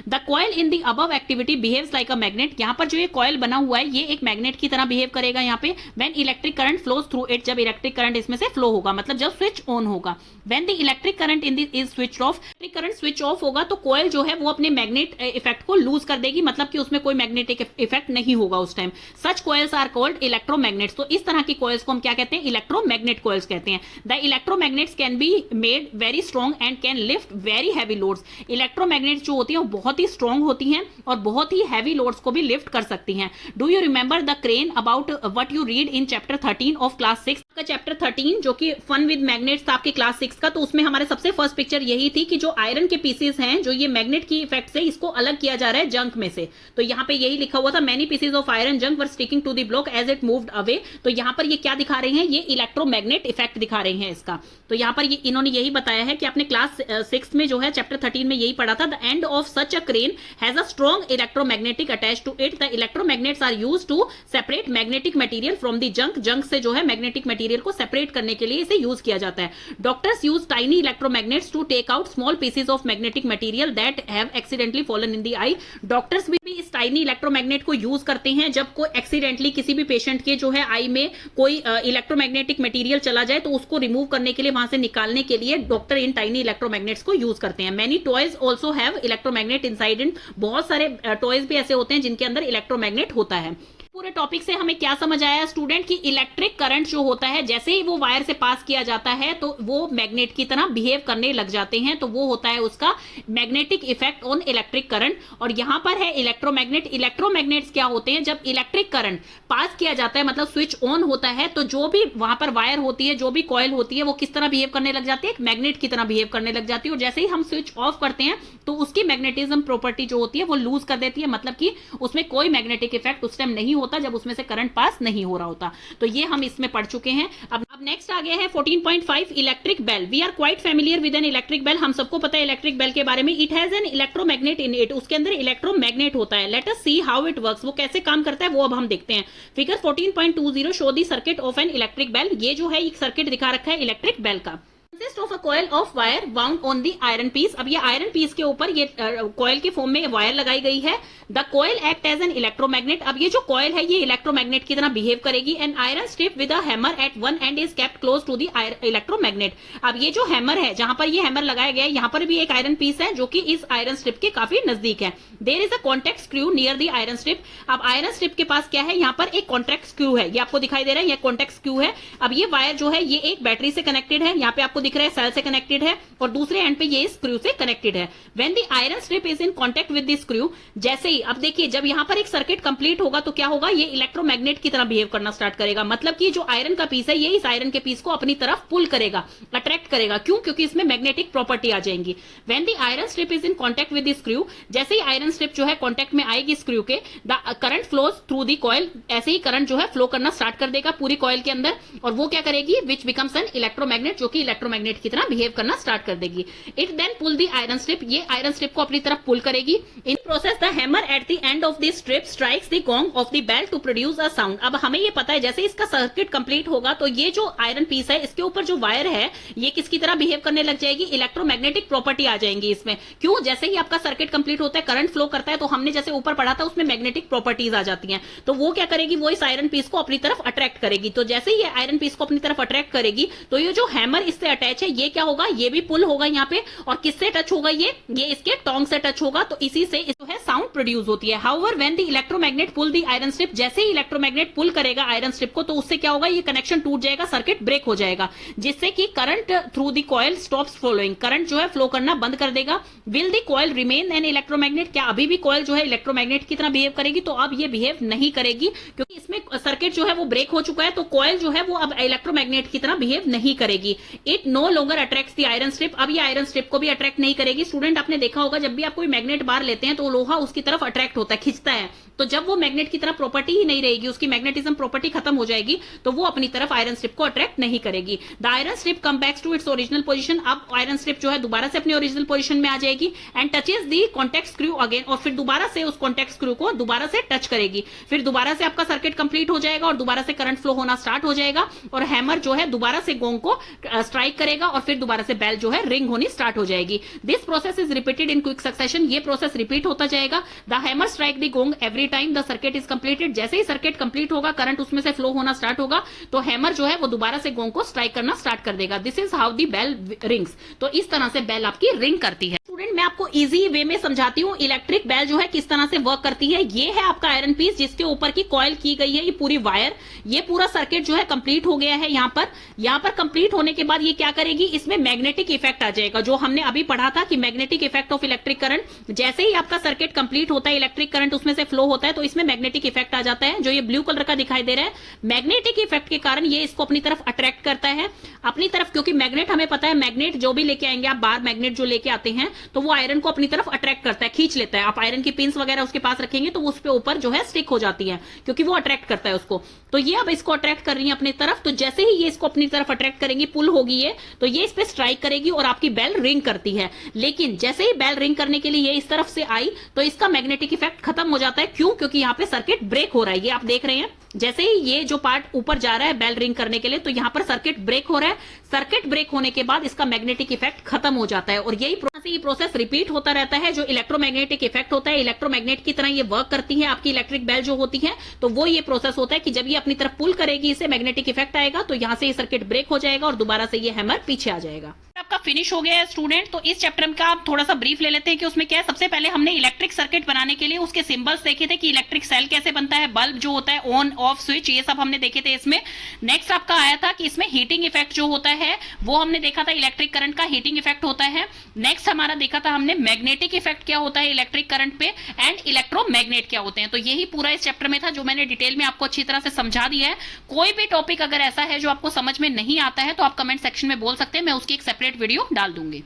The coil in the above activity behaves like a magnet. यहाँ पर जो ये कॉयल बना हुआ है ये एक मैग्नेट की तरह बिहेव करेगा यहाँ पे. When electric current flows through it. जब इलेक्ट्रिक करंट इसमें से फ्लो होगा, मतलब जब स्विच ऑन होगा. When the electric current in is switch off. Electric current switch off होगा तो कॉयल जो है वो अपने मैग्नेट इफेक्ट को लूज कर देगी, मतलब कि उसमें कोई मैग्नेटिक इफेक्ट नहीं होगा उस time. Such coils are called electromagnets. तो इस तरह की कॉयल्स को हम क्या कहते हैं? इलेक्ट्रोमैग्नेट कॉयल्स कहते हैं. The electromagnets can be made very strong and can lift very heavy loads. Electromagnets जो होती है वो बहुत ही स्ट्रॉन्ग होती हैं और बहुत ही हैवी लोड्स को भी लिफ्ट कर सकती हैं. Do you remember the crane about what you read in chapter 13 of class 6? का चैप्टर 13 जो कि फन विद मैग्नेट्स था आपके क्लास 6 का, तो उसमें हमारे सबसे फर्स्ट पिक्चर यही थी कि जो आयरन के पीसेस हैं जो ये मैग्नेट की इफेक्ट से इसको अलग किया जा रहा है जंक में से. तो यहाँ पे यही लिखा हुआ था many pieces of iron junk were sticking to the block as it moved away. तो यहाँ पर ये क्या दिखा रहे हैं? ये इलेक्ट्रोमैग्नेट इफेक्ट दिखा रहे हैं इसका. तो यहाँ पर ये इन्होंने यही बताया है कि आपने क्लास 6 में जो है चैप्टर 13 में यही पढ़ा था. The end of such a crane has a strong electromagnetic attach to it. The electromagnets are used to separate magnetic material from the junk. Junk से जो है मैग्नेटिक मटेरियल को सेपरेट करने के लिए इसे यूज किया जाता है. Doctors use tiny electromagnets to take out small pieces of magnetic material that have accidentally fallen in the eye. Doctors भी इस टाइनी इलेक्ट्रोमैग्नेट को यूज करते हैं जब कोई एक्सीडेंटली किसी भी पेशेंट के जो है आई में कोई इलेक्ट्रोमैग्नेटिक मटेरियल चला जाए तो उसको रिमूव करने के लिए, वहां से निकालने के लिए डॉक्टर इन टाइनी इलेक्ट्रोमैग्नेट्स को यूज करते हैं. Many toys also have electromagnet inside in. बहुत सारे टॉयज भी ऐसे होते हैं जिनके अंदर इलेक्ट्रोमैग्नेट होता है. पूरे टॉपिक से हमें क्या समझ आया स्टूडेंट की इलेक्ट्रिक करंट जो होता है जैसे ही वो वायर से पास किया जाता है तो वो मैग्नेट की तरह बिहेव करने लग जाते हैं. तो वो होता है उसका magnetic effect on electric current. और यहां पर है इलेक्ट्रोमैग्नेट. इलेक्ट्रोमैग्नेट्स क्या होते हैं? जब इलेक्ट्रिक करंट पास किया जाता है मतलब स्विच ऑन होता है तो जो भी वहां पर वायर होती है, जो भी कॉइल होती है, वो किस तरह बिहेव करने लग जाती है? एक मैग्नेट की तरह बिहेव करने लग जाती है. और जैसे ही हम स्विच ऑफ करते हैं तो उसकी मैग्नेटिज्म प्रॉपर्टी जो होती है वो लूज कर देती है, मतलब कि उसमें कोई मैग्नेटिक इफेक्ट उस टाइम नहीं होता जब उसमें से करंट पास नहीं हो रहा होता। तो ये हम इसमें पढ़ चुके हैं। अब नेक्स्ट आ गया है 14.5 electric bell. We are quite familiar with an electric bell. हम सबको पता है इलेक्ट्रिक बेल के बारे में। It has an electromagnet in it. उसके अंदर इलेक्ट्रोमैग्नेट होता है। Let us see how it works. वो कैसे काम करता है वो अब हम देखते हैं। Figure 14.20 show the circuit of an electric bell. ये जो है एक सर्किट दिखा रखा है इलेक्ट्रिक बेल का। Consist of a coil of wire wound on the iron piece। अब ये आयरन पीस के ऊपर ये कॉयल के फॉर्म में वायर लगाई गई है। The coil act as an electromagnet. अब ये जो कॉयल है ये इलेक्ट्रोमैग्नेट की तरह बिहेव करेगी। An iron strip with a hammer at one end is kept close to the electromagnet. अब ये जो हैमर है, जहां पर ये हैमर लगाया गया है, यहाँ पर भी एक आयरन पीस है जो कि इस आयरन स्ट्रिप के काफी नजदीक है। There is a contact screw near the iron strip. अब आयरन स्ट्रिप के पास क्या है, यहाँ पर एक कॉन्टेक्ट स्क्रू है। ये आपको दिखाई दे रहा है, ये कॉन्टेक्ट स्क्रू है। अब ये वायर जो है ये एक बैटरी से कनेक्टेड है। यहाँ पे आपको दिख रहा है सेल से कनेक्टेड है और दूसरे एंड पे ये स्क्रू से कनेक्टेड है। When the iron strip is in contact with the screw, जैसे ही अब देखिए जब यहां पर एक सर्किट कंप्लीट होगा तो क्या होगा, ये इलेक्ट्रोमैग्नेट की तरह बिहेव करना स्टार्ट करेगा। मतलब कि जो आयरन का पीस है ये इस आयरन के पीस को अपनी तरफ पुल करेगा, अट्रैक्ट करेगा। क्यों? क्योंकि इसमें मैग्नेटिक प्रॉपर्टी आ जाएंगी। When the iron strip is in contact with the screw, जैसे ही आयरन स्ट्रिप जो है कांटेक्ट में आएगी स्क्रू के, the current flows through the coil. ऐसे ही करंट जो है फ्लो करना स्टार्ट कर देगा पूरी कॉइल के अंदर और वो क्या करेगी, विच बिकम्स एन इलेक्ट्रोमैग्नेट, जो कि इलेक्ट्रोमैग्नेट की तरह बिहेव करना स्टार्ट कर देगी। It then pull the iron strip. ये आयरन स्ट्रिप को अपनी तरफ पुल करेगी। In process the hammer at the end of the strip strikes the gong of the bell to produce a sound. अब हमें ये पता है जैसे इसका सर्किट कंप्लीट होगा तो ये जो आयरन पीस है इसके ऊपर जो वायर है ये किसकी तरह बिहेव करने लग जाएगी, इलेक्ट्रोमैग्नेटिक प्रॉपर्टी आ जाएंगी इसमें। क्यों? जैसे ही आपका सर्किट कंप्लीट होता है, करंट फ्लो करता है, तो हमने जैसे ऊपर पढ़ा था उसमें मैग्नेटिक प्रॉपर्टीज आ जाती हैं। तो वो क्या करेगी, वो इस आयरन पीस को अपनी तरफ अट्रैक्ट करेगी। तो जैसे ही ये आयरन पीस को अपनी तरफ अट्रैक्ट करेगी तो ये जो हैमर इससे अटैच है ये क्या होगा, ये भी पुल होगा यहाँ पे। और किससे टच होगा, ये इसके टोंग से टच होगा। तो इसी से जो है साउंड प्रोड्यूस होती है। However when the electromagnet pull the iron strip, जैसे ही इलेक्ट्रोमैग्नेट पुल करेगा आयरन स्ट्रिप को तो उससे क्या होगा, ये कनेक्शन टूट जाएगा, सर्किट ब्रेक हो जाएगा, जिससे कि current through the coil stops flowing. Current जो है फ्लो करना बंद कर देगा। Will the coil remain an electromagnet. क्या अभी भी कॉइल जो है इलेक्ट्रोमैग्नेट की तरह बिहेव करेगी? तो अब ये बिहेव नहीं करेगी क्योंकि इसमें सर्किट जो है वो ब्रेक हो चुका है। तो कॉइल जो है वो अब इलेक्ट्रोमैग्नेट की तरह बिहेव नहीं करेगी। It no longer attracts the iron strip. अब ये आयरन स्ट्रिप को भी अट्रैक्ट नहीं करेगी। स्टूडेंट आपने देखा होगा जब भी आप कोई मैग्नेट बार लेते हैं तो लोहा उसकी तरफ अट्रैक्ट होता है, खींचता है। तो जब वो मैग्नेट की तरफ प्रॉपर्टी ही नहीं रहेगी, उसकी मैग्नेटिज्म प्रॉपर्टी खत्म हो जाएगी, तो वो अपनी तरफ आयरन स्ट्रिप को अट्रैक्ट नहीं करेगी। The iron strip come backs to its original position. अब आयरन स्ट्रिप जो है दोबारा से अपनी ओरिजिनल पोजीशन में आ जाएगी and touches the contact screw again. और फिर दोबारा से उस कॉन्टेक्ट स्क्रू को दोबारा से टच करेगी। फिर दोबारा से आपका सर्किट कंप्लीट हो जाएगा और दोबारा से करंट फ्लो होना स्टार्ट हो जाएगा और हैमर जो है दोबारा से गोंग को स्ट्राइक करेगा और फिर दोबारा से बेल जो है रिंग होनी स्टार्ट हो जाएगी। This process is repeated in quick succession. ये प्रोसेस रिपीट होता जाएगा। The hammer strike the gong every time the circuit is completed. जैसे ही सर्किट कंप्लीट होगा, करंट उसमें से फ्लो होना स्टार्ट होगा, तो हैमर जो है वो दोबारा से गोंग को स्ट्राइक करना स्टार्ट कर देगा। This is how the bell rings. तो इस तरह से बेल आपकी रिंग करती है। स्टूडेंट मैं आपको इजी वे में समझाती हूँ इलेक्ट्रिक बेल जो है किस तरह से वर्क करती है। ये है आपका आयरन पीस जिसके ऊपर की कॉइल की गई है ये पूरी वायर। ये पूरा सर्किट जो है कंप्लीट हो गया है। यहाँ पर कंप्लीट होने के बाद ये क्या करेगी, इसमें मैग्नेटिक इफेक्ट आ जाएगा, जो हमने अभी पढ़ा था कि magnetic effect of electric current. जैसे ही आपका सर्किट कंप्लीट होता है, इलेक्ट्रिक करंट उसमें से फ्लो होता है, तो इसमें मैग्नेटिक इफेक्ट आ जाता है, जो ये ब्लू कलर का दिखाई दे रहा है। मैग्नेटिक इफेक्ट के कारण ये इसको अपनी तरफ अट्रैक्ट करता है अपनी तरफ, क्योंकि मैग्नेट हमें पता है, मैग्नेट जो भी लेके आएंगे आप बाहर, मैग्नेट जो लेके आते हैं तो वो आयरन को अपनी तरफ अट्रैक्ट करता है, खींच लेता है। आप आयरन की पिंस वगैरह उसके पास रखेंगे तो उस पे ऊपर जो है स्टिक हो जाती है, क्योंकि वो अट्रैक्ट करता है उसको। तो ये अब इसको अट्रैक्ट कर रही है अपनी तरफ। तो जैसे ही ये इसको अपनी तरफ अट्रैक्ट करेंगी, पुल होगी ये, तो ये इस पे स्ट्राइक करेगी और आपकी बेल रिंग करती है। लेकिन जैसे ही बेल रिंग करने के लिए ये इस तरफ से आई तो इसका मैग्नेटिक इफेक्ट खत्म हो जाता है। क्यों? क्योंकि यहाँ पे सर्किट ब्रेक हो रहा है। ये आप देख रहे हैं, जैसे ही ये जो पार्ट ऊपर जा रहा है बेल रिंग करने के लिए, तो यहाँ पर सर्किट ब्रेक हो रहा है। सर्किट ब्रेक होने के बाद इसका मैग्नेटिक इफेक्ट खत्म हो जाता है और यही प्रोसेस रिपीट होता रहता है। जो इलेक्ट्रोमैग्नेटिक इफेक्ट होता है, इलेक्ट्रोमैग्नेट की तरह ये वर्क करती है आपकी इलेक्ट्रिक बेल जो होती है। तो वो ये प्रोसेस होता है कि जब ये अपनी तरफ पुल करेगी, इसे मैग्नेटिक इफेक्ट आएगा, तो यहां से ये सर्किट ब्रेक हो जाएगा और दोबारा से ये हैमर पीछे आ जाएगा। आपका फिनिश हो गया है स्टूडेंट। तो इस चैप्टर का आप थोड़ा सा ब्रीफ ले लेते हैं कि उसमें क्या है। सबसे पहले हमने इलेक्ट्रिक सर्किट बनाने के लिए उसके सिंबल्स देखे थे कि इलेक्ट्रिक सेल कैसे बनता है, बल्ब जो होता है, ऑन ऑफ स्विच, ये सब हमने देखे थे इसमें। नेक्स्ट आपका आया था कि इसमें हीटिंग इफेक्ट जो होता है वो हमने देखा था, इलेक्ट्रिक करंट का हीटिंग इफेक्ट होता है। नेक्स्ट हमारा देखा था हमने मैग्नेटिक इफेक्ट क्या होता है इलेक्ट्रिक करंट पे, एंड इलेक्ट्रोमैग्नेट क्या होते हैं। तो यही पूरा इस चैप्टर में था जो मैंने डिटेल में आपको अच्छी तरह से समझा दिया है। कोई भी टॉपिक अगर ऐसा है जो आपको समझ में नहीं आता है तो आप कमेंट सेक्शन में बोल सकते हैं, मैं उसकी एक सेपरेट वीडियो डाल दूंगी।